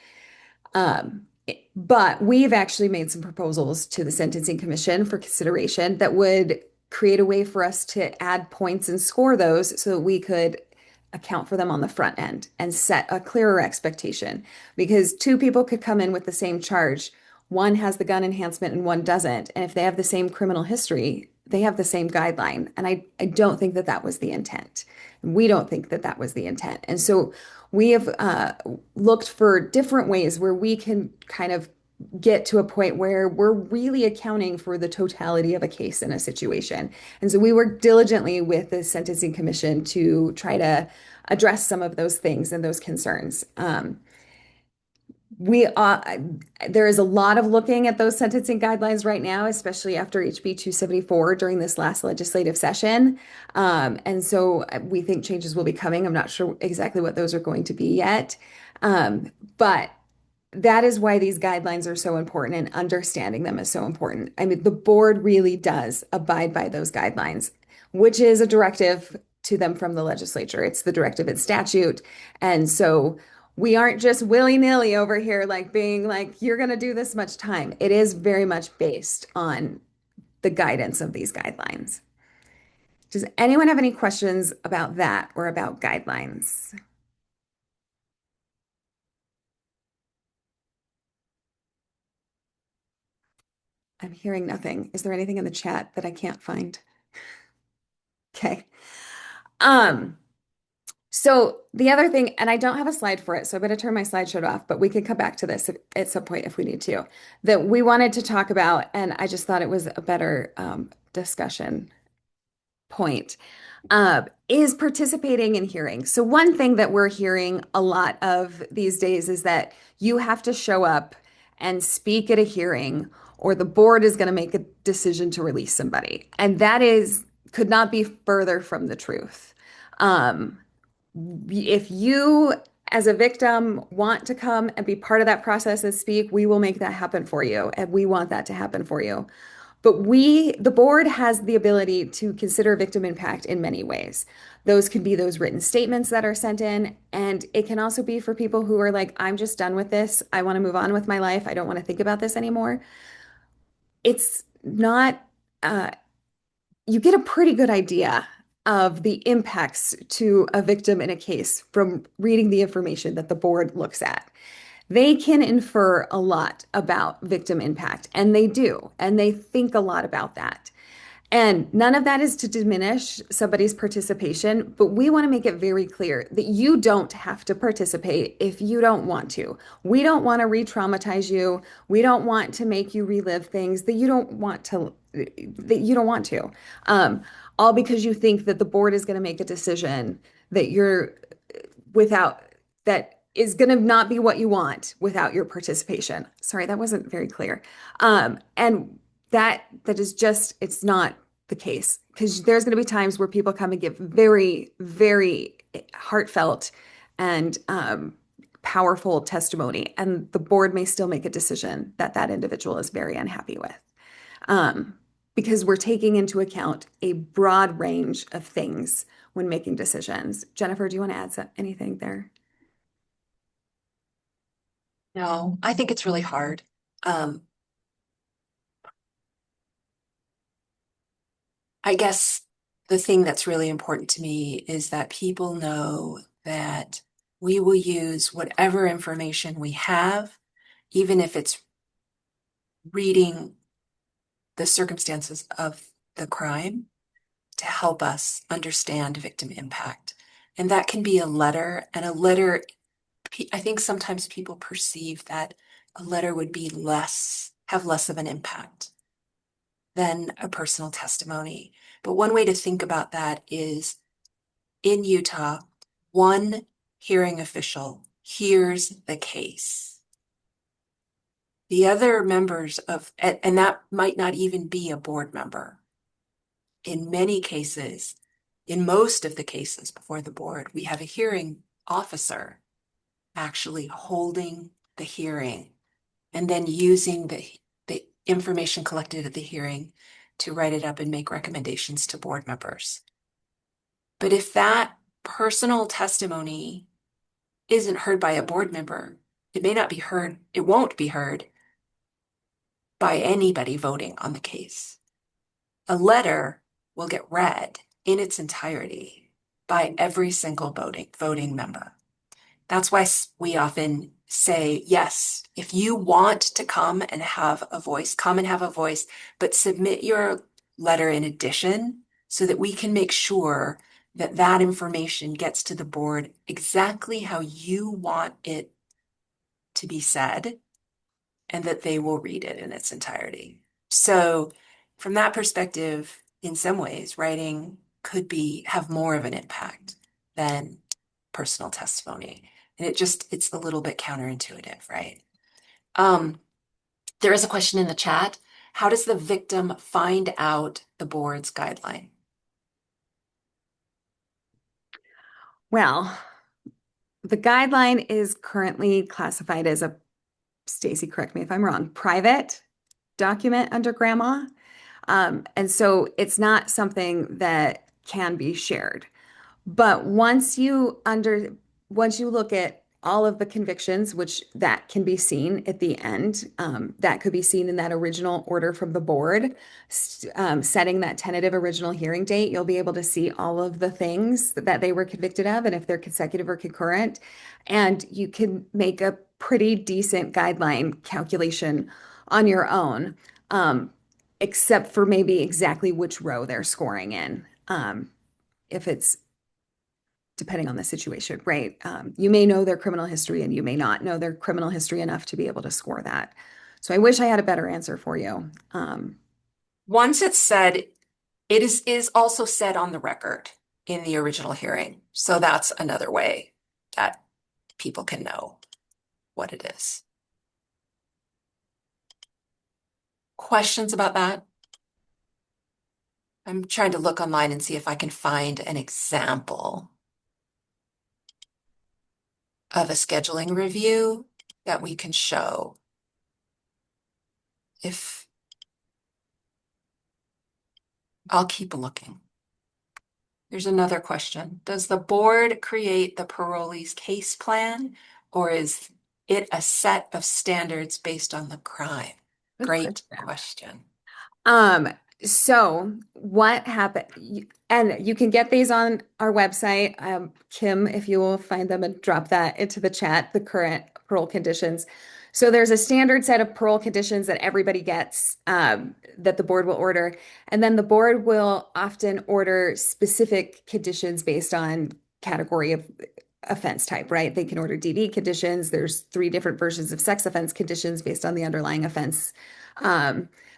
But we've actually made some proposals to the Sentencing Commission for consideration that would create a way for us to add points and score those so that we could account for them on the front end and set a clearer expectation. Because two people could come in with the same charge. One has the gun enhancement and one doesn't. And if they have the same criminal history, they have the same guideline. And I don't think that that was the intent. We don't think that that was the intent. And so we have looked for different ways where we can kind of get to a point where we're really accounting for the totality of a case in a situation. And so we work diligently with the Sentencing Commission to try to address some of those things and those concerns. There is a lot of looking at those sentencing guidelines right now, especially after HB 274 during this last legislative session. And so we think changes will be coming. I'm not sure exactly what those are going to be yet. But that is why these guidelines are so important and understanding them is so important. I mean, the board really does abide by those guidelines, which is a directive to them from the legislature. It's the directive in statute. And so we aren't just willy-nilly over here, like being like, you're going to do this much time. It is very much based on the guidance of these guidelines. Does anyone have any questions about that or about guidelines? I'm hearing nothing. Is there anything in the chat that I can't find? Okay. So the other thing, and I don't have a slide for it, so I better turn my slideshow off, but we can come back to this at some point if we need to, that we wanted to talk about, and I just thought it was a better discussion point, is participating in hearings. So one thing that we're hearing a lot of these days is that you have to show up and speak at a hearing, or the board is going to make a decision to release somebody. And that could not be further from the truth. If you, as a victim, want to come and be part of that process and speak, we will make that happen for you. And we want that to happen for you. But the board has the ability to consider victim impact in many ways. Those could be those written statements that are sent in. And it can also be for people who are like, I'm just done with this. I want to move on with my life. I don't want to think about this anymore. It's not, you get a pretty good idea of the impacts to a victim in a case from reading the information that the board looks at. They can infer a lot about victim impact, and they do, and they think a lot about that. And none of that is to diminish somebody's participation, but we want to make it very clear that you don't have to participate if you don't want to. We don't want to re-traumatize you. We don't want to make you relive things that you don't want to, all because you think that the board is going to make a decision that you're without that is going to not be what you want without your participation. Sorry, that wasn't very clear. And that is just, it's not the case because there's going to be times where people come and give very, very heartfelt and powerful testimony, and the board may still make a decision that that individual is very unhappy with. Because we're taking into account a broad range of things when making decisions. Jennifer, do you want to add anything there? No, I think it's really hard. I guess the thing that's really important to me is that people know that we will use whatever information we have, even if it's reading the circumstances of the crime, to help us understand victim impact. And that can be a letter, and a letter, I think sometimes people perceive that a letter would be have less of an impact than a personal testimony. But one way to think about that is in Utah, one hearing official hears the case. The other members of, and that might not even be a board member. In many cases, in most of the cases before the board, we have a hearing officer actually holding the hearing and then using the information collected at the hearing to write it up and make recommendations to board members. But if that personal testimony isn't heard by a board member, it may not be heard, it won't be heard by anybody voting on the case. A letter will get read in its entirety by every single voting member. That's why we often say, yes, if you want to come and have a voice, come and have a voice, but submit your letter in addition so that we can make sure that that information gets to the board exactly how you want it to be said, and that they will read it in its entirety. So from that perspective, in some ways, writing could have more of an impact than personal testimony. And it's a little bit counterintuitive, right? There is a question in the chat. How does the victim find out the board's guideline? Well, the guideline is currently classified as a, Stacy, correct me if I'm wrong, private document under grandma. And so it's not something that can be shared. But once you look at all of the convictions, which that can be seen at the end, that could be seen in that original order from the board, setting that tentative original hearing date, you'll be able to see all of the things that they were convicted of and if they're consecutive or concurrent. And you can make a pretty decent guideline calculation on your own, except for maybe exactly which row they're scoring in. If it's depending on the situation, right? You may know their criminal history and you may not know their criminal history enough to be able to score that. So I wish I had a better answer for you. Once it's said, it is also said on the record in the original hearing. So that's another way that people can know what it is. Questions about that? I'm trying to look online and see if I can find an example of a scheduling review that we can show. If I'll keep looking. There's another question. Does the board create the parolee's case plan, or is it a set of standards based on the crime? Great question. So what happened, and you can get these on our website. Kim, if you will find them and drop that into the chat, the current parole conditions. So there's a standard set of parole conditions that everybody gets, that the board will order. And then the board will often order specific conditions based on category of offense type, right? They can order DV conditions. There's 3 different versions of sex offense conditions based on the underlying offense.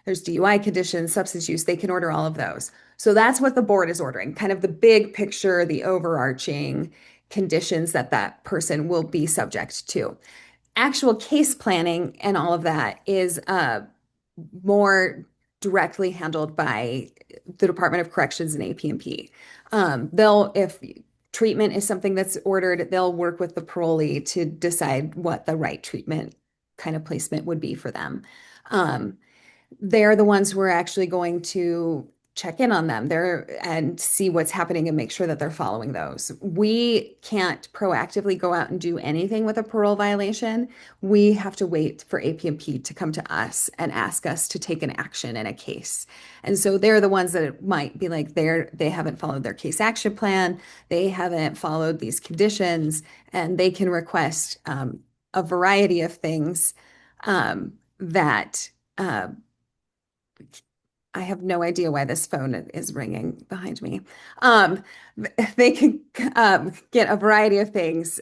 There's DUI conditions, substance use. They can order all of those. So that's what the board is ordering, kind of the big picture, the overarching conditions that that person will be subject to. Actual case planning and all of that is more directly handled by the Department of Corrections and APMP. If treatment is something that's ordered, they'll work with the parolee to decide what the right treatment kind of placement would be for them. They're the ones who are actually going to check in on them there and see what's happening and make sure that they're following those. We can't proactively go out and do anything with a parole violation. We have to wait for APMP to come to us and ask us to take an action in a case. And so they're the ones that might be like they haven't followed their case action plan, they haven't followed these conditions, and they can request a variety of things that I have no idea why this phone is ringing behind me. Um, they can get a variety of things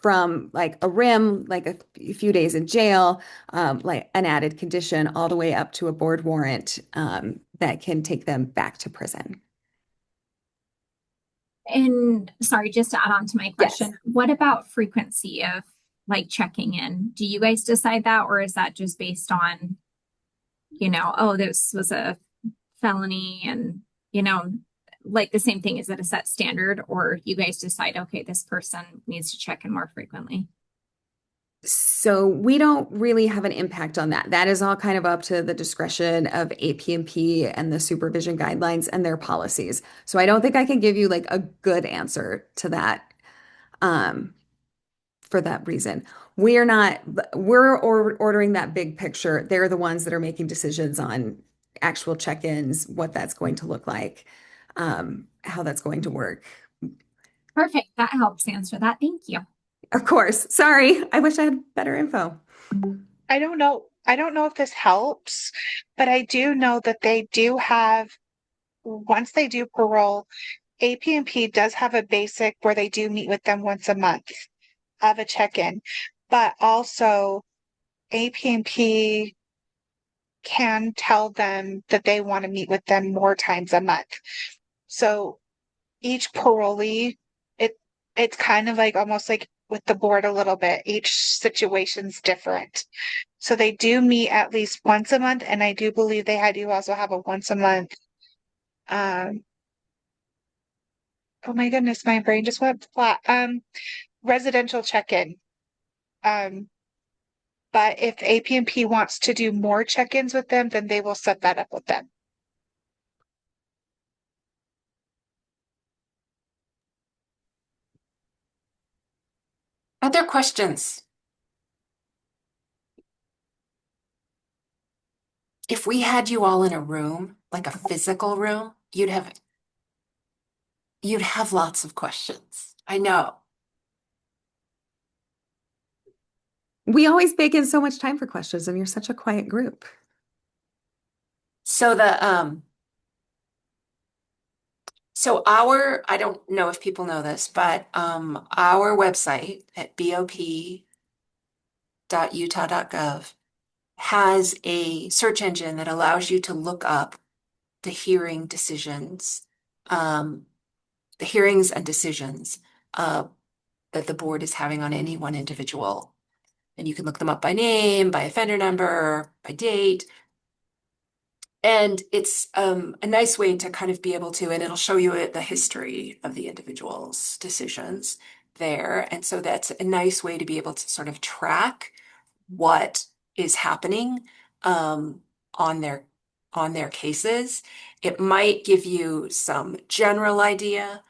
from like a rim, like a few days in jail, like an added condition, all the way up to a board warrant that can take them back to prison. And sorry, just to add on to my question, Yes. what about frequency of like checking in? Do you guys decide that, or is that just based on, oh, this was a felony and, like the same thing, is it a set standard, or you guys decide, okay, this person needs to check in more frequently? So we don't really have an impact on that. That is all kind of up to the discretion of APMP and the supervision guidelines and their policies. So I don't think I can give you like a good answer to that for that reason. We're ordering that big picture. They're the ones that are making decisions on actual check-ins, what that's going to look like, how that's going to work. Perfect. That helps answer that. Thank you. Of course. Sorry. I wish I had better info. I don't know. I don't know if this helps, but I do know that they do have, once they do parole, APMP does have a basic where they do meet with them once a month of a check-in, but also APMP can tell them that they want to meet with them more times a month. So each parolee, it's kind of like almost like with the board a little bit. Each situation's different. So they do meet at least once a month, and I do believe they do also have a once a month. Oh my goodness, my brain just went flat. Residential check-in. Um, but if APMP wants to do more check-ins with them, then they will set that up with them. Other questions? If we had you all in a room, like a physical room, you'd have lots of questions. I know. We always bake in so much time for questions, and you're such a quiet group. So I don't know if people know this, but our website at bop.utah.gov has a search engine that allows you to look up the hearing decisions, the hearings and decisions that the board is having on any one individual. And you can look them up by name, by offender number, by date. And it's a nice way to kind of be able to, and it'll show you the history of the individual's decisions there. And so that's a nice way to be able to sort of track what is happening on their cases. It might give you some general idea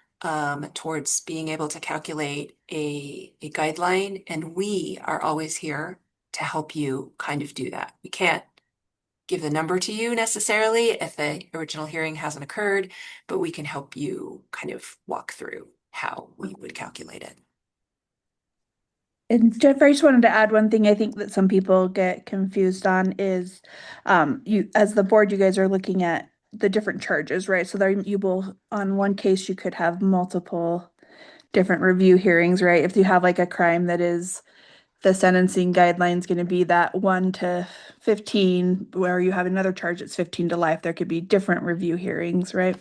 towards being able to calculate a guideline, and we are always here to help you kind of do that. We can't give the number to you necessarily if the original hearing hasn't occurred, but we can help you kind of walk through how we would calculate it. And Jeff, I just wanted to add one thing I think that some people get confused on is you as the board, you guys are looking at the different charges, right? So there you will on one case you could have multiple different review hearings, right? If you have like a crime that is the sentencing guidelines going to be that 1 to 15, where you have another charge that's 15 to life, there could be different review hearings, right?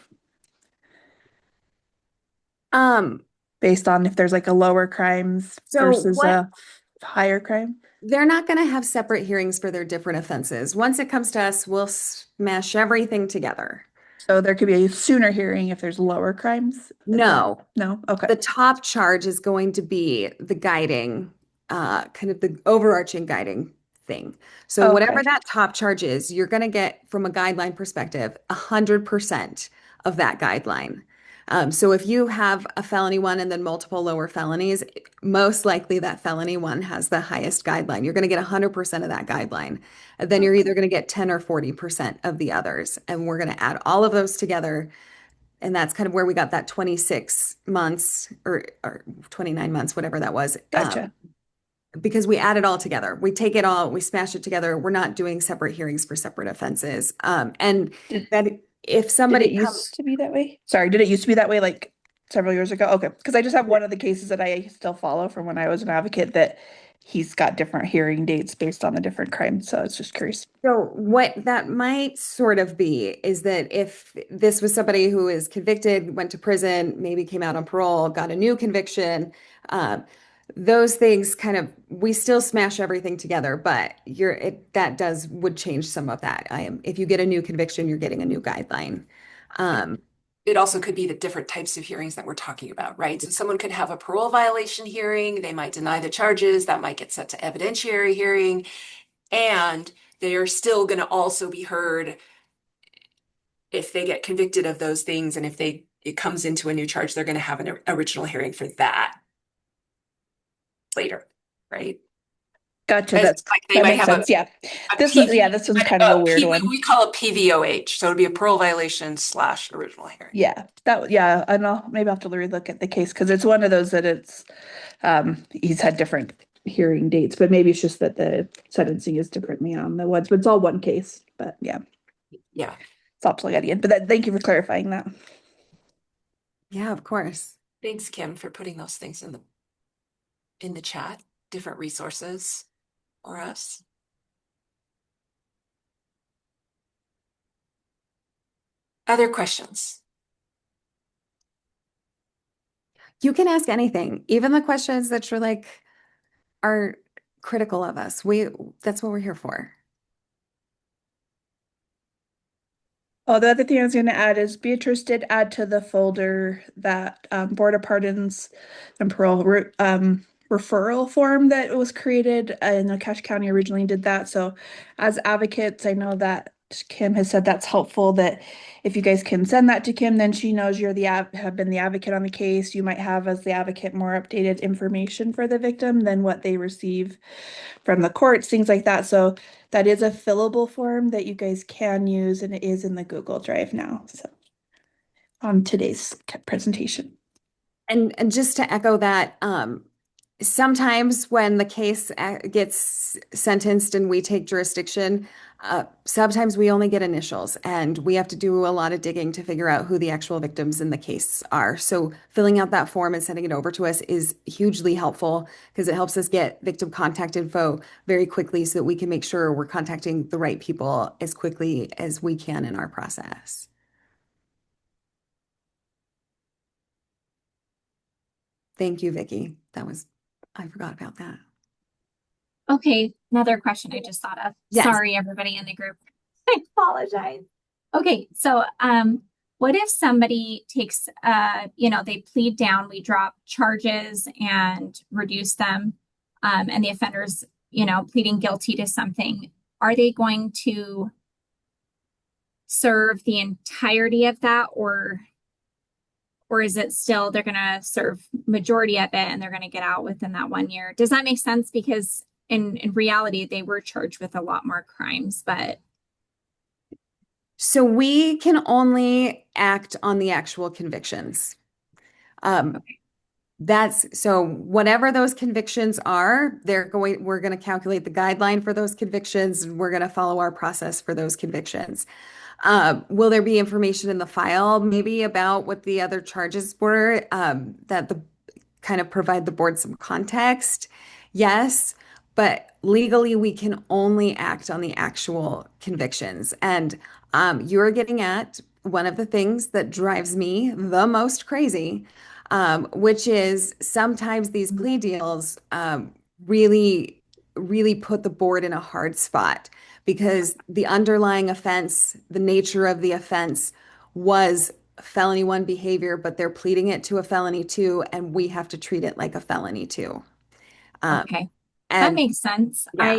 based on if there's like a lower crimes So versus what a higher crime? they're not going to have separate hearings for their different offenses. Once it comes to us, we'll smash everything together. So there could be a sooner hearing if there's lower crimes. Is that No, no? Okay. the top charge is going to be the guiding, kind of the overarching guiding thing. So whatever Okay. that top charge is, you're going to get from a guideline perspective, 100% of that guideline. So if you have a felony one and then multiple lower felonies, most likely that felony one has the highest guideline. You're going to get 100% of that guideline. And then you're either going to get 10 or 40% of the others. And we're going to add all of those together, and that's kind of where we got that 26 months or 29 months, whatever that was. Gotcha. Because we add it all together. We take it all, we smash it together. We're not doing separate hearings for separate offenses. And Did, that if did it somebody comes, used to be that way? Sorry, did it used to be that way like several years ago? Okay. Because I just have one of the cases that I still follow from when I was an advocate that he's got different hearing dates based on the different crimes. So I was just curious. so what that might sort of be is that if this was somebody who is convicted, went to prison, maybe came out on parole, got a new conviction, those things kind of, we still smash everything together, but that would change some of that. If you get a new conviction, you're getting a new guideline. It also could be the different types of hearings that we're talking about, right? So someone could have a parole violation hearing, they might deny the charges, that might get set to evidentiary hearing, and they are still going to also be heard if they get convicted of those things, and if it comes into a new charge, they're going to have an original hearing for that later, right? Gotcha. As like they That might makes have sense. Yeah. a This PV, this one's kind of a weird one. we call it PVOH, so it'd be a parole violation / original hearing. Yeah. And maybe I'll have to relook at the case because it's one of those that it's he's had different hearing dates, but maybe it's just that the sentencing is differently on the ones, but it's all one case. But yeah, Yeah. it's all plug again. But thank you for clarifying that. Yeah, of course. Thanks, Kim, for putting those things in the chat, different resources for us. Other questions? You can ask anything, even the questions that you're like are critical of us. That's what we're here for. Oh, the other thing I was going to add is Beatrice did add to the folder that Board of Pardons and Parole referral form that was created, and Cache County originally did that. So as advocates, I know that Kim has said that's helpful, that if you guys can send that to Kim, then she knows you're have been the advocate on the case. You might have, as the advocate, more updated information for the victim than what they receive from the courts, things like that. So that is a fillable form that you guys can use, and it is in the Google Drive now. So on today's presentation. And just to echo that, sometimes when the case gets sentenced and we take jurisdiction, sometimes we only get initials, and we have to do a lot of digging to figure out who the actual victims in the case are. So filling out that form and sending it over to us is hugely helpful because it helps us get victim contact info very quickly so that we can make sure we're contacting the right people as quickly as we can in our process. Thank you, Vicki. I forgot about that. Okay, another question I just thought of. Yes. Sorry, everybody in the group. I apologize. Okay, so what if somebody takes they plead down, we drop charges and reduce them, and the offender's, pleading guilty to something. Are they going to serve the entirety of that, or is it still they're going to serve majority of it and they're going to get out within that 1 year? Does that make sense? Because in reality, they were charged with a lot more crimes, but. So we can only act on the actual convictions. So whatever those convictions are, we're going to calculate the guideline for those convictions, and we're going to follow our process for those convictions. Will there be information in the file, maybe about what the other charges were, that kind of provide the board some context? Yes, but legally we can only act on the actual convictions. And you're getting at one of the things that drives me the most crazy. which is sometimes these plea deals really, really put the board in a hard spot because the underlying offense, the nature of the offense was felony one behavior, but they're pleading it to a felony two, and we have to treat it like a felony two. Okay. That And makes sense. yeah,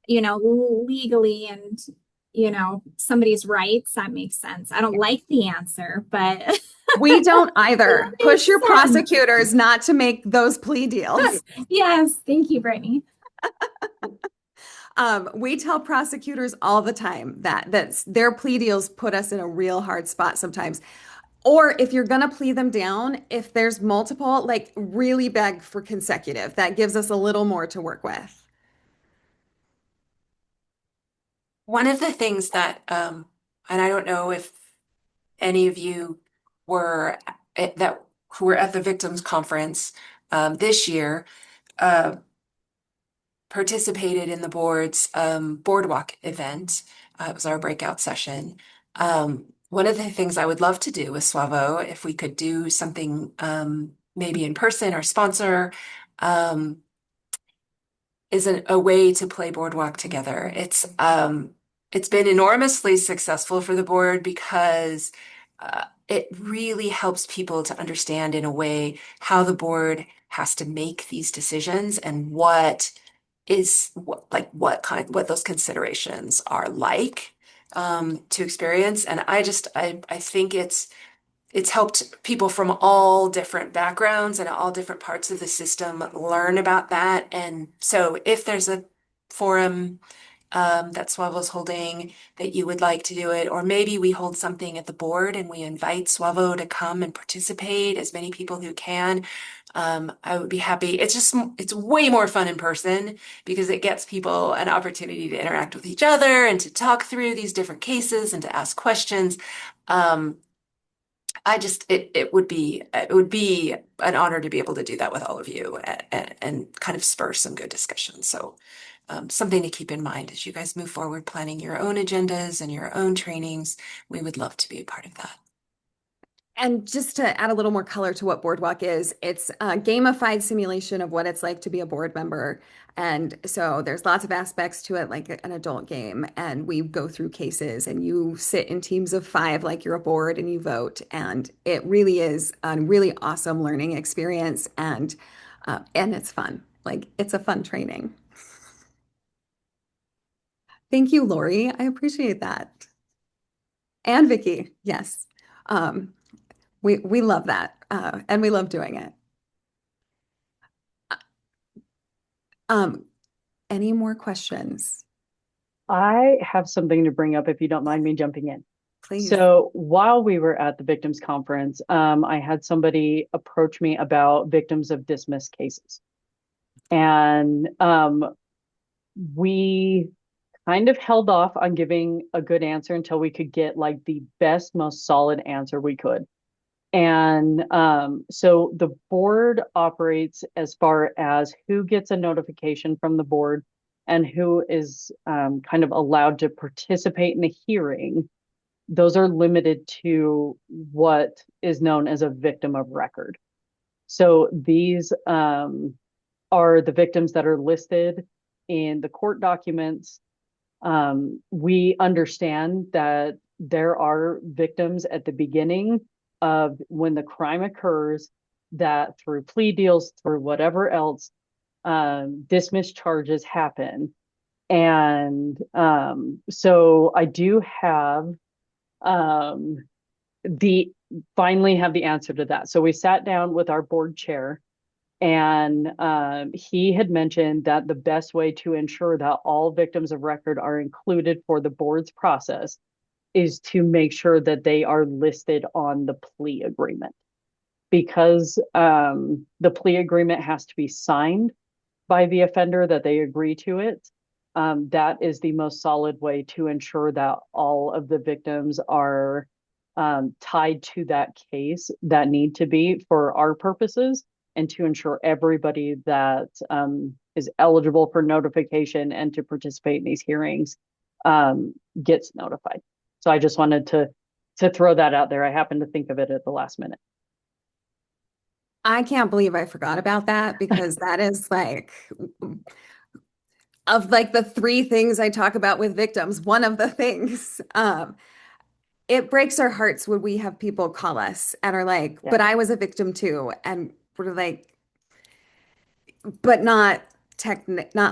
Legally and, somebody's rights, that makes sense. I don't like the answer, but we don't either. it Push makes your sense. prosecutors not to make those plea deals. Yes, thank you, Brittany. We tell prosecutors all the time that their plea deals put us in a real hard spot sometimes. Or if you're gonna plea them down, if there's multiple, like really beg for consecutive. That gives us a little more to work with. One of the things that, and I don't know if any of you were who were at the victims conference this year, uh, participated in the board's boardwalk event. It was our breakout session. One of the things I would love to do with Swavo, if we could do something maybe in person or sponsor, um, is a way to play boardwalk together. It's been enormously successful for the board because it really helps people to understand in a way how the board has to make these decisions and what those considerations are like to experience. And I think it's helped people from all different backgrounds and all different parts of the system learn about that. And so if there's a forum that Swavo's holding that you would like to do it, or maybe we hold something at the board and we invite Swavo to come and participate, as many people who can, I would be happy. It's way more fun in person because it gets people an opportunity to interact with each other and to talk through these different cases and to ask questions. Um, it would be an honor to be able to do that with all of you and kind of spur some good discussion. So something to keep in mind as you guys move forward, planning your own agendas and your own trainings. We would love to be a part of that. And just to add a little more color to what Boardwalk is, it's a gamified simulation of what it's like to be a board member. And so there's lots of aspects to it, like an adult game. And we go through cases, and you sit in teams of 5, like you're a board, and you vote. And it really is a really awesome learning experience, and it's fun. Like it's a fun training. Thank you, Lori. I appreciate that. And Vicky, yes. Um, we love that, and we love doing it. Um, any more questions, I have something to bring up if you don't mind me jumping in. please? So while we were at the victims conference, I had somebody approach me about victims of dismissed cases. And we kind of held off on giving a good answer until we could get like the best, most solid answer we could. And so the board operates as far as who gets a notification from the board and who is kind of allowed to participate in the hearing. Those are limited to what is known as a victim of record. So these are the victims that are listed in the court documents. We understand that there are victims at the beginning of when the crime occurs that through plea deals, through whatever else, dismissed charges happen. And so I do have finally have the answer to that. So we sat down with our board chair, and he had mentioned that the best way to ensure that all victims of record are included for the board's process is to make sure that they are listed on the plea agreement, because the plea agreement has to be signed by the offender that they agree to it. That is the most solid way to ensure that all of the victims are tied to that case that need to be for our purposes, and to ensure everybody that is eligible for notification and to participate in these hearings gets notified. So I just wanted to throw that out there. I happened to think of it at the last minute. I can't believe I forgot about that because that is like of like the three things I talk about with victims, one of the things. It breaks our hearts when we have people call us and are like, Yeah. but I was a victim too. And we're like, but not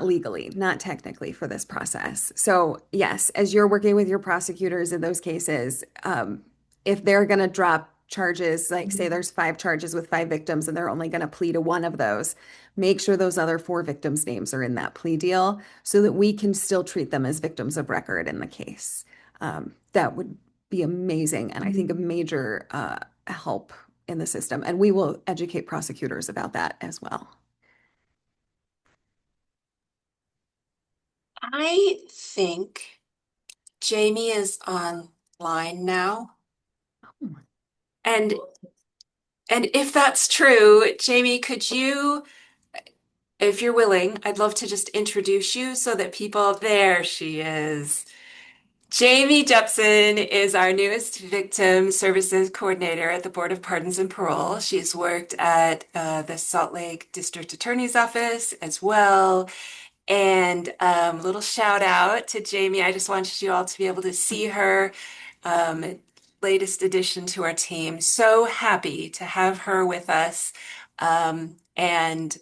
legally, not technically for this process. So yes, as you're working with your prosecutors in those cases, if they're going to drop charges, like say there's 5 charges with 5 victims and they're only going to plea to one of those, make sure those other 4 victims' names are in that plea deal so that we can still treat them as victims of record in the case. That would be amazing, and I think a major help in the system. And we will educate prosecutors about that as well. I think Jamie is online now. And if that's true, Jamie, could you, if you're willing, I'd love to just introduce you so that people, there she is. Jamie Jepson is our newest victim services coordinator at the Board of Pardons and Parole. She's worked at the Salt Lake District Attorney's Office as well. And little shout out to Jamie. I just wanted you all to be able to see her. Latest addition to our team. So happy to have her with us and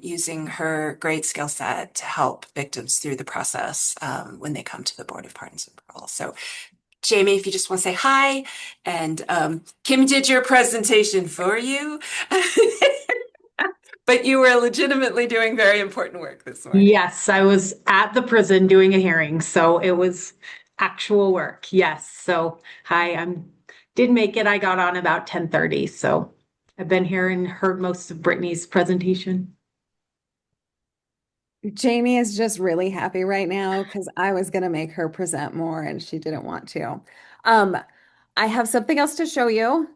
using her great skill set to help victims through the process when they come to the Board of Pardons and Parole. So Jamie, if you just want to say hi, and Kim did your presentation for you. But you were legitimately doing very important work this morning. Yes, I was at the prison doing a hearing, so it was actual work. Yes. So hi, did make it. I got on about 10:30, so I've been here and heard most of Brittany's presentation. Jamie is just really happy right now because I was going to make her present more and she didn't want to. I have something else to show you.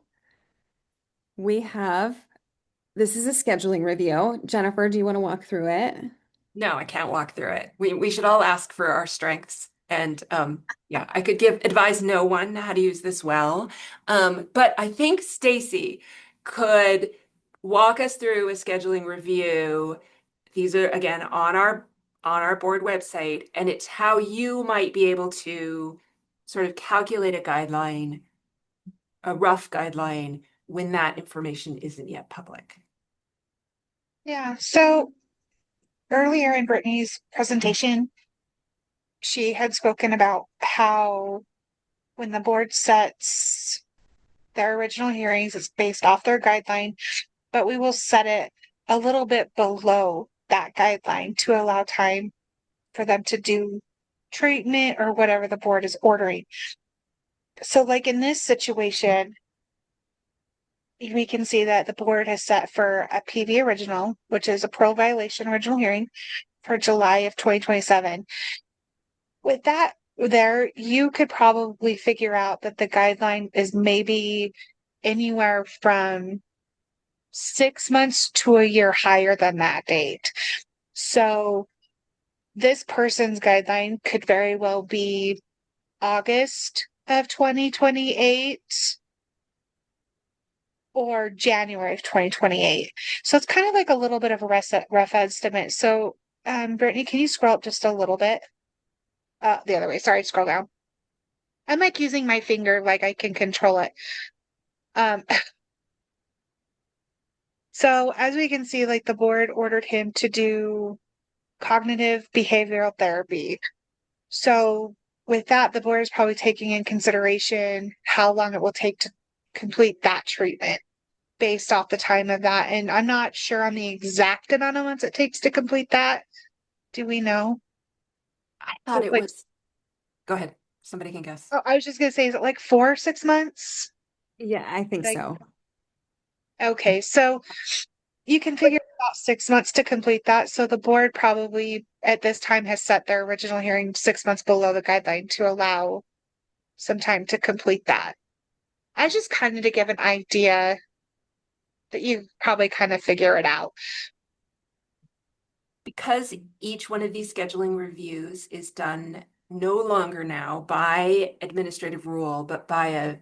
This is a scheduling review. Jennifer, do you want to walk through it? No, I can't walk through it. We should all ask for our strengths. And yeah, I could advise no one how to use this well. But I think Stacy could walk us through a scheduling review. These are again on our board website, and it's how you might be able to sort of calculate a guideline, a rough guideline, when that information isn't yet public. Yeah. So earlier in Brittany's presentation, she had spoken about how when the board sets their original hearings, it's based off their guideline, but we will set it a little bit below that guideline to allow time for them to do treatment or whatever the board is ordering. So, like in this situation, we can see that the board has set for a PV original, which is a parole violation original hearing for July of 2027. With that there, you could probably figure out that the guideline is maybe anywhere from 6 months to a year higher than that date. So this person's guideline could very well be August of 2028 or January of 2028. So it's kind of like a little bit of a rough estimate. So, Brittany, can you scroll up just a little bit? The other way. Sorry, scroll down. I'm like using my finger like I can control it. Um, so as we can see, like the board ordered him to do cognitive behavioral therapy. So with that, the board is probably taking in consideration how long it will take to complete that treatment based off the time of that. And I'm not sure on the exact amount of months it takes to complete that. Do we know? I thought it Like, was, go ahead. Somebody can guess. oh, I was just gonna say, is it like 4 or 6 months? Yeah, I think Like, so. okay, so you can figure about 6 months to complete that. So the board probably at this time has set their original hearing 6 months below the guideline to allow some time to complete that. I just kind of to give an idea that you probably kind of figure it out. Because each one of these scheduling reviews is done no longer now by administrative rule, but by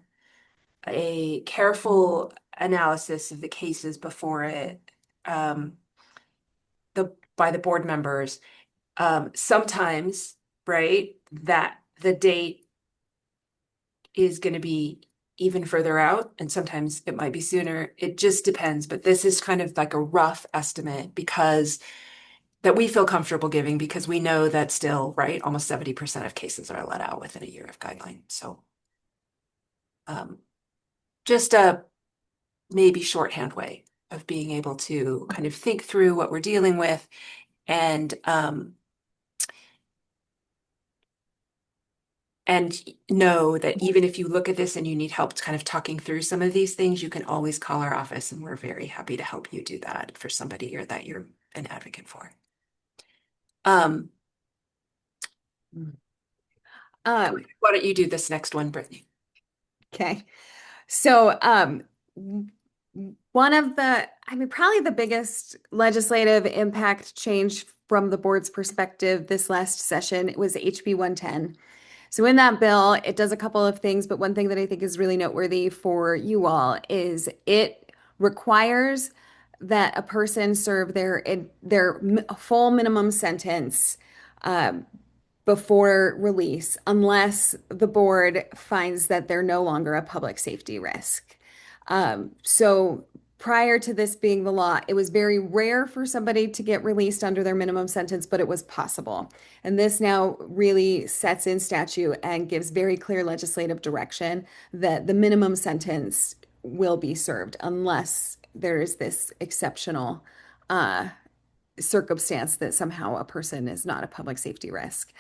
a careful analysis of the cases before it, by the board members. Sometimes, right, that the date is going to be even further out, and sometimes it might be sooner. It just depends. But this is kind of like a rough estimate because that we feel comfortable giving because we know that still, right, almost 70% of cases are let out within a year of guideline. So just a maybe shorthand way of being able to kind of think through what we're dealing with and know that even if you look at this and you need help kind of talking through some of these things, you can always call our office and we're very happy to help you do that for somebody or that you're an advocate for. Why don't you do this next one, Brittany? Okay. So, one of probably the biggest legislative impact change from the board's perspective this last session was HB 110. So in that bill, it does a couple of things, but one thing that I think is really noteworthy for you all is it requires that a person serve their full minimum sentence before release, unless the board finds that they're no longer a public safety risk. So prior to this being the law, it was very rare for somebody to get released under their minimum sentence, but it was possible. And this now really sets in statute and gives very clear legislative direction that the minimum sentence will be served unless there is this exceptional circumstance that somehow a person is not a public safety risk.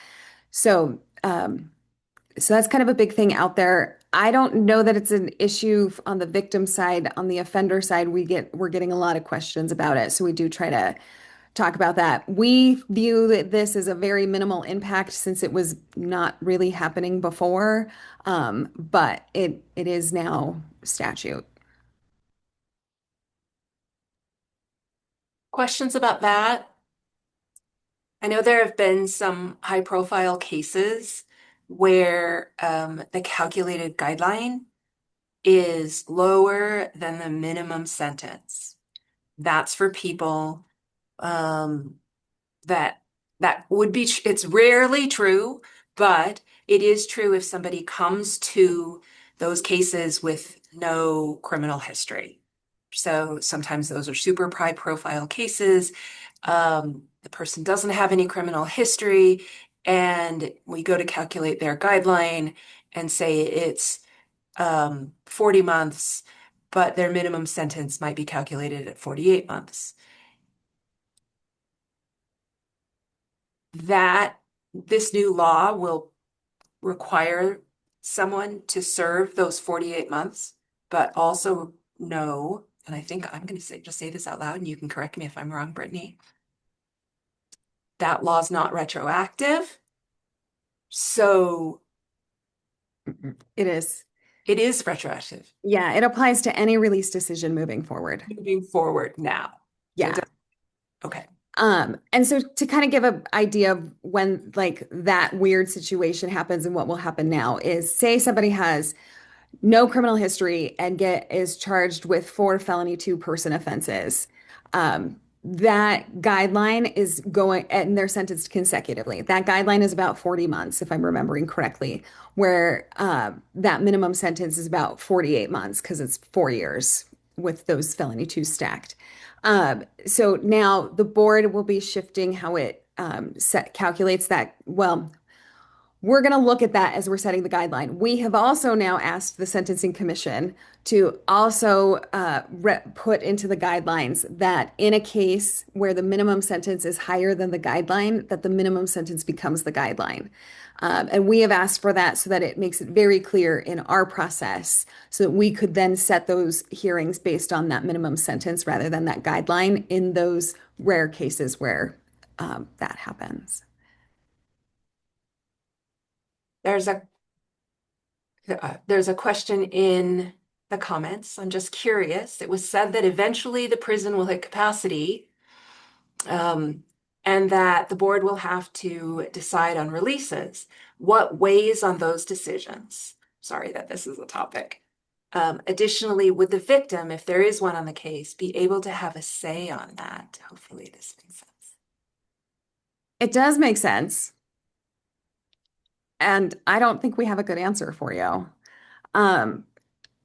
So, so that's kind of a big thing out there. I don't know that it's an issue on the victim side. On the offender side, we're getting a lot of questions about it. So we do try to talk about that. We view that this as a very minimal impact since it was not really happening before, but it is now statute. Questions about that? I know there have been some high profile cases where the calculated guideline is lower than the minimum sentence. That's for people that would be, it's rarely true, but it is true if somebody comes to those cases with no criminal history. So sometimes those are super high profile cases. The person doesn't have any criminal history, and we go to calculate their guideline and say it's 40 months, but their minimum sentence might be calculated at 48 months. That this new law will require someone to serve those 48 months, but also know, and I think I'm going to just say this out loud, and you can correct me if I'm wrong, Brittany. That law's not retroactive. So It is. it is retroactive. Yeah, it applies to any release decision moving forward. Moving forward now. Yeah. So okay. And so to kind of give an idea of when like that weird situation happens and what will happen now is say somebody has no criminal history and is charged with 4 felony 2-person offenses. That guideline is going and they're sentenced consecutively. That guideline is about 40 months, if I'm remembering correctly, where that minimum sentence is about 48 months because it's 4 years with those felony 2 stacked. So now the board will be shifting how it calculates that. Well, we're going to look at that as we're setting the guideline. We have also now asked the Sentencing Commission to also put into the guidelines that in a case where the minimum sentence is higher than the guideline, that the minimum sentence becomes the guideline. And we have asked for that so that it makes it very clear in our process so that we could then set those hearings based on that minimum sentence rather than that guideline in those rare cases where that happens. There's a question in the comments. I'm just curious. It was said that eventually the prison will hit capacity, and that the board will have to decide on releases. What weighs on those decisions? Sorry that this is a topic. Additionally, would the victim, if there is one on the case, be able to have a say on that? Hopefully this makes sense. It does make sense. And I don't think we have a good answer for you. Um,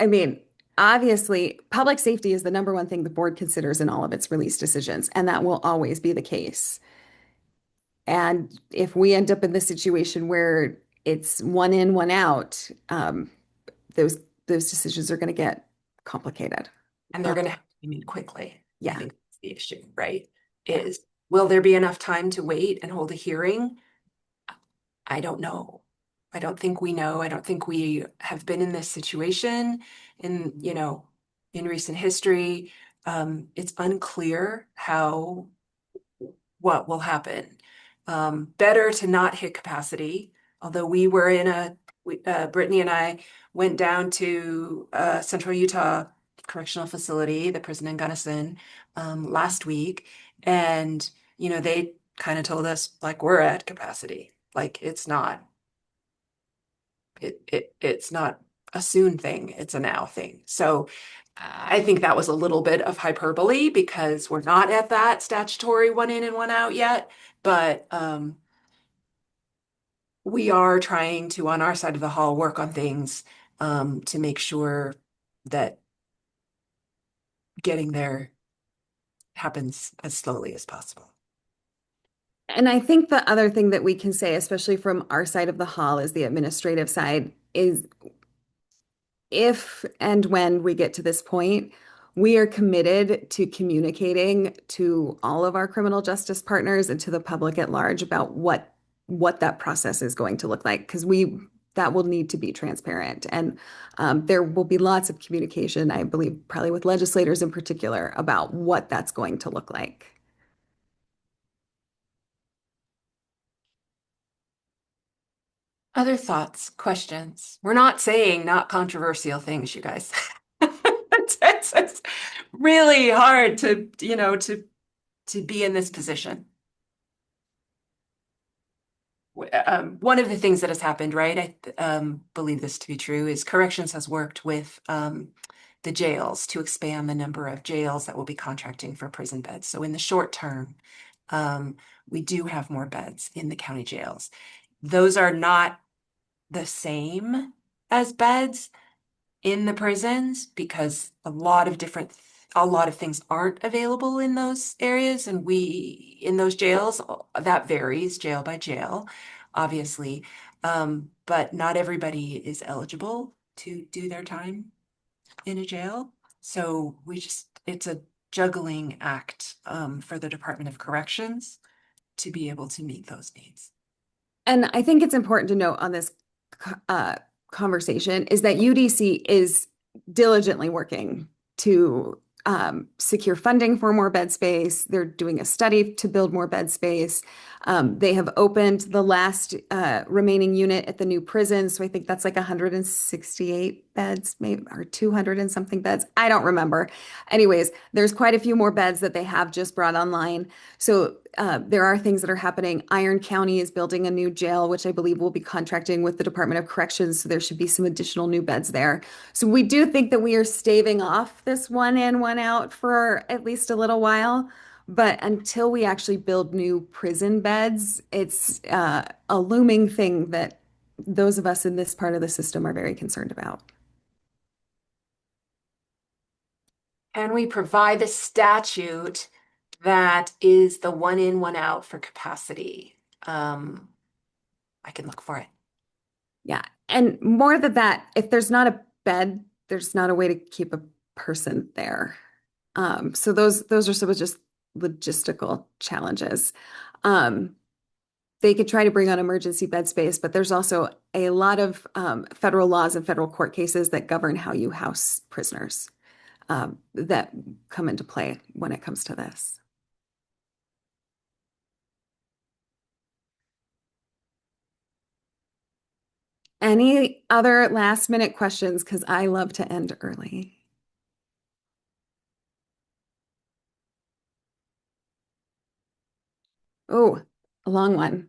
I mean, obviously, public safety is the number one thing the board considers in all of its release decisions, and that will always be the case. And if we end up in the situation where it's one in, one out, those those decisions are going to get complicated. And they're going to have to be made quickly. I Yeah. think that's the issue, right? Is will there be enough time to wait and hold a hearing? I don't know. I don't think we know. I don't think we have been in this situation in, in recent history. It's unclear what will happen. Better to not hit capacity, although Brittany and I went down to Central Utah Correctional Facility, the prison in Gunnison, last week, and they kind of told us like we're at capacity, like it's not a soon thing, it's a now thing. So I think that was a little bit of hyperbole because we're not at that statutory one in and one out yet, but we are trying to, on our side of the hall, work on things to make sure that getting there happens as slowly as possible. And I think the other thing that we can say, especially from our side of the hall, is the administrative side, is if and when we get to this point, we are committed to communicating to all of our criminal justice partners and to the public at large about what that process is going to look like, because that will need to be transparent. And there will be lots of communication, I believe, probably with legislators in particular, about what that's going to look like. Other thoughts, questions? We're not saying not controversial things, you guys. It's really hard to be in this position. One of the things that has happened, right, I believe this to be true, is Corrections has worked with the jails to expand the number of jails that will be contracting for prison beds. So in the short term, we do have more beds in the county jails. Those are not the same as beds in the prisons because a lot of things aren't available in those areas, and in those jails, that varies jail by jail, obviously. But not everybody is eligible to do their time in a jail. So it's a juggling act for the Department of Corrections to be able to meet those needs. And I think it's important to note on this conversation is that UDC is diligently working to secure funding for more bed space. They're doing a study to build more bed space. They have opened the last remaining unit at the new prison. So I think that's like 168 beds, maybe, or 200 and something beds. I don't remember. Anyways, there's quite a few more beds that they have just brought online. So there are things that are happening. Iron County is building a new jail, which I believe will be contracting with the Department of Corrections. So there should be some additional new beds there. So we do think that we are staving off this one in, one out for at least a little while. But until we actually build new prison beds, it's a looming thing that those of us in this part of the system are very concerned about. And we provide the statute that is the one in, one out for capacity. I can look for it. Yeah. And more than that, if there's not a bed, there's not a way to keep a person there. So those are some of just logistical challenges. They could try to bring on emergency bed space, but there's also a lot of federal laws and federal court cases that govern how you house prisoners that come into play when it comes to this. Any other last minute questions? Because I love to end early. Oh, a long one.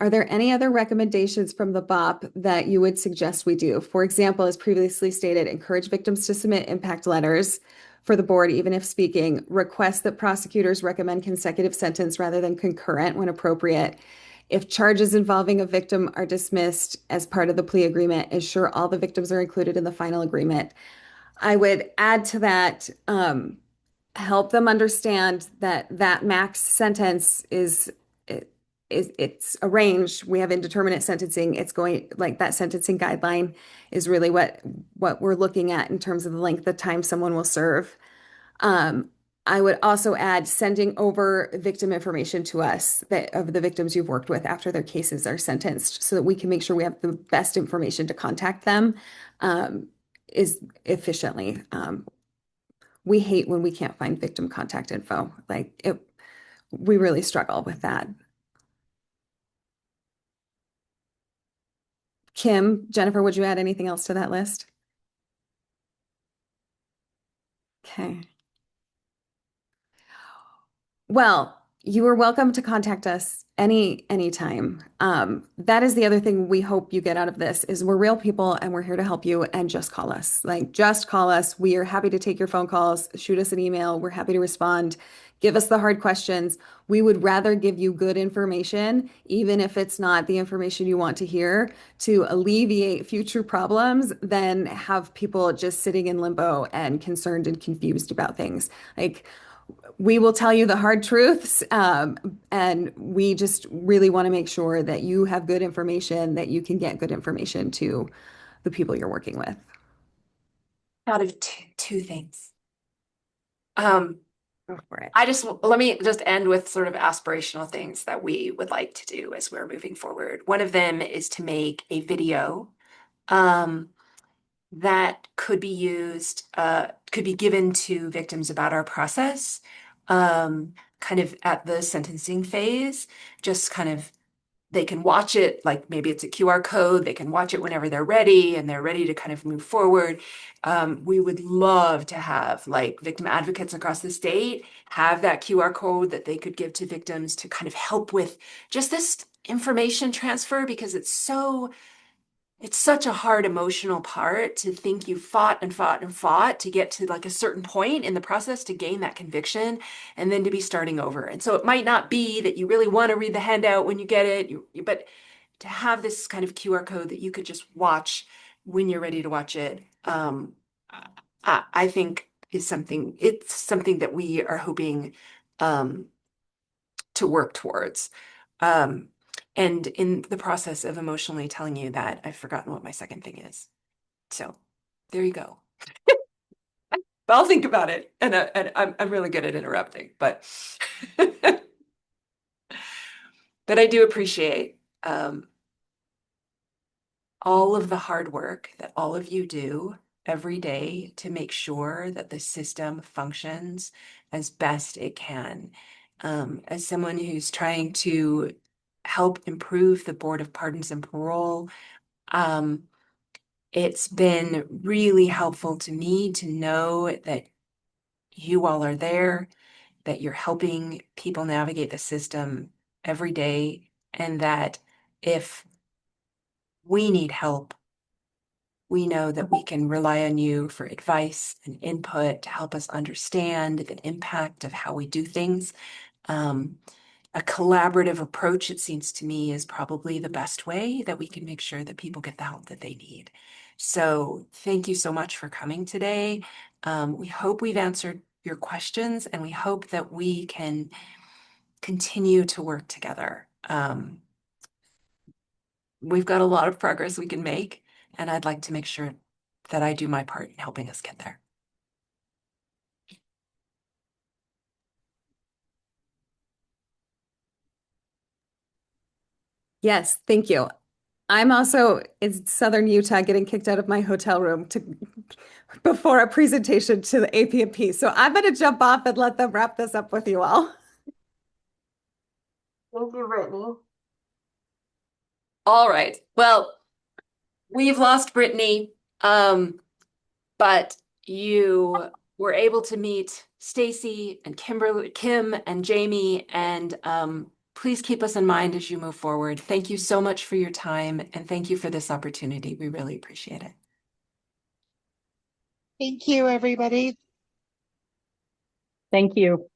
Are there any other recommendations from the BOP that you would suggest we do? For example, as previously stated, encourage victims to submit impact letters for the board, even if speaking, request that prosecutors recommend consecutive sentence rather than concurrent when appropriate. If charges involving a victim are dismissed as part of the plea agreement, ensure all the victims are included in the final agreement. I would add to that, help them understand that that max sentence it's a range. We have indeterminate sentencing. It's going like that sentencing guideline is really what we're looking at in terms of the length of time someone will serve. Um, I would also add sending over victim information to us that of the victims you've worked with after their cases are sentenced so that we can make sure we have the best information to contact them is efficiently. We hate when we can't find victim contact info. We really struggle with that. Kim, Jennifer, would you add anything else to that list? Okay. Well, you are welcome to contact us anytime. That is the other thing we hope you get out of this is we're real people and we're here to help you and just call us. Like just call us. We are happy to take your phone calls, shoot us an email. We're happy to respond. Give us the hard questions. We would rather give you good information, even if it's not the information you want to hear, to alleviate future problems than have people just sitting in limbo and concerned and confused about things. Like we will tell you the hard truths, and we just really want to make sure that you have good information, that you can get good information to the people you're working with. Out of two things. Go for it. Let me just end with sort of aspirational things that we would like to do as we're moving forward. One of them is to make a video that could be used, could be given to victims about our process, kind of at the sentencing phase, just kind of they can watch it, like maybe it's a QR code, they can watch it whenever they're ready and they're ready to kind of move forward. We would love to have like victim advocates across the state have that QR code that they could give to victims to kind of help with just this information transfer because it's such a hard emotional part to think you fought and fought and fought to get to like a certain point in the process to gain that conviction and then to be starting over. And so it might not be that you really want to read the handout when you get it, but to have this kind of QR code that you could just watch when you're ready to watch it, I think it's something that we are hoping to work towards. And in the process of emotionally telling you that, I've forgotten what my second thing is. So there you go. But I'll think about it. And I'm really good at interrupting, but but I do appreciate all of the hard work that all of you do every day to make sure that the system functions as best it can. As someone who's trying to help improve the Board of Pardons and Parole, it's been really helpful to me to know that you all are there, that you're helping people navigate the system every day, and that if we need help, we know that we can rely on you for advice and input to help us understand the impact of how we do things. A collaborative approach, it seems to me, is probably the best way that we can make sure that people get the help that they need. So thank you so much for coming today. We hope we've answered your questions and we hope that we can continue to work together. We've got a lot of progress we can make, and I'd like to make sure that I do my part in helping us get there. Yes, thank you. I'm also in Southern Utah getting kicked out of my hotel room before a presentation to the AP&P. So I'm going to jump off and let them wrap this up with you all. Thank you, Brittany. All right. Well, we've lost Brittany, but you were able to meet Stacy and Kim and Jamie and please keep us in mind as you move forward. Thank you so much for your time, and thank you for this opportunity. We really appreciate it. Thank you, everybody. Thank you.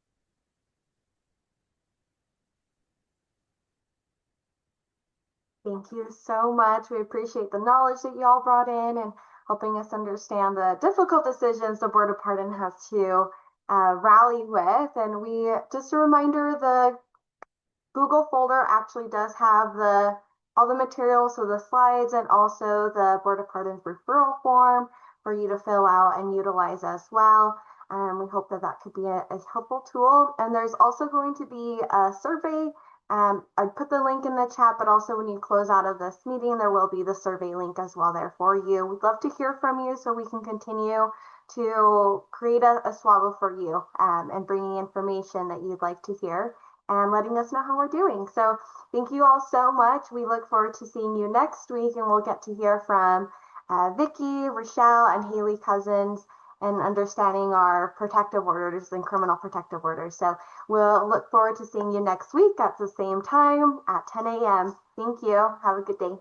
Thank you so much. We appreciate the knowledge that you all brought in and helping us understand the difficult decisions the Board of Pardon has to rally with. And just a reminder, the Google folder actually does have all the materials, so the slides and also the Board of Pardon's referral form for you to fill out and utilize as well. We hope that could be a helpful tool. And there's also going to be a survey. I put the link in the chat, but also when you close out of this meeting, there will be the survey link as well there for you. We'd love to hear from you so we can continue to create a Swavo for you and bringing information that you'd like to hear and letting us know how we're doing. So thank you all so much. We look forward to seeing you next week, and we'll get to hear from Vicki, Rochelle, and Haley Cousins and understanding our protective orders and criminal protective orders. So we'll look forward to seeing you next week at the same time at 10 a.m. Thank you. Have a good day.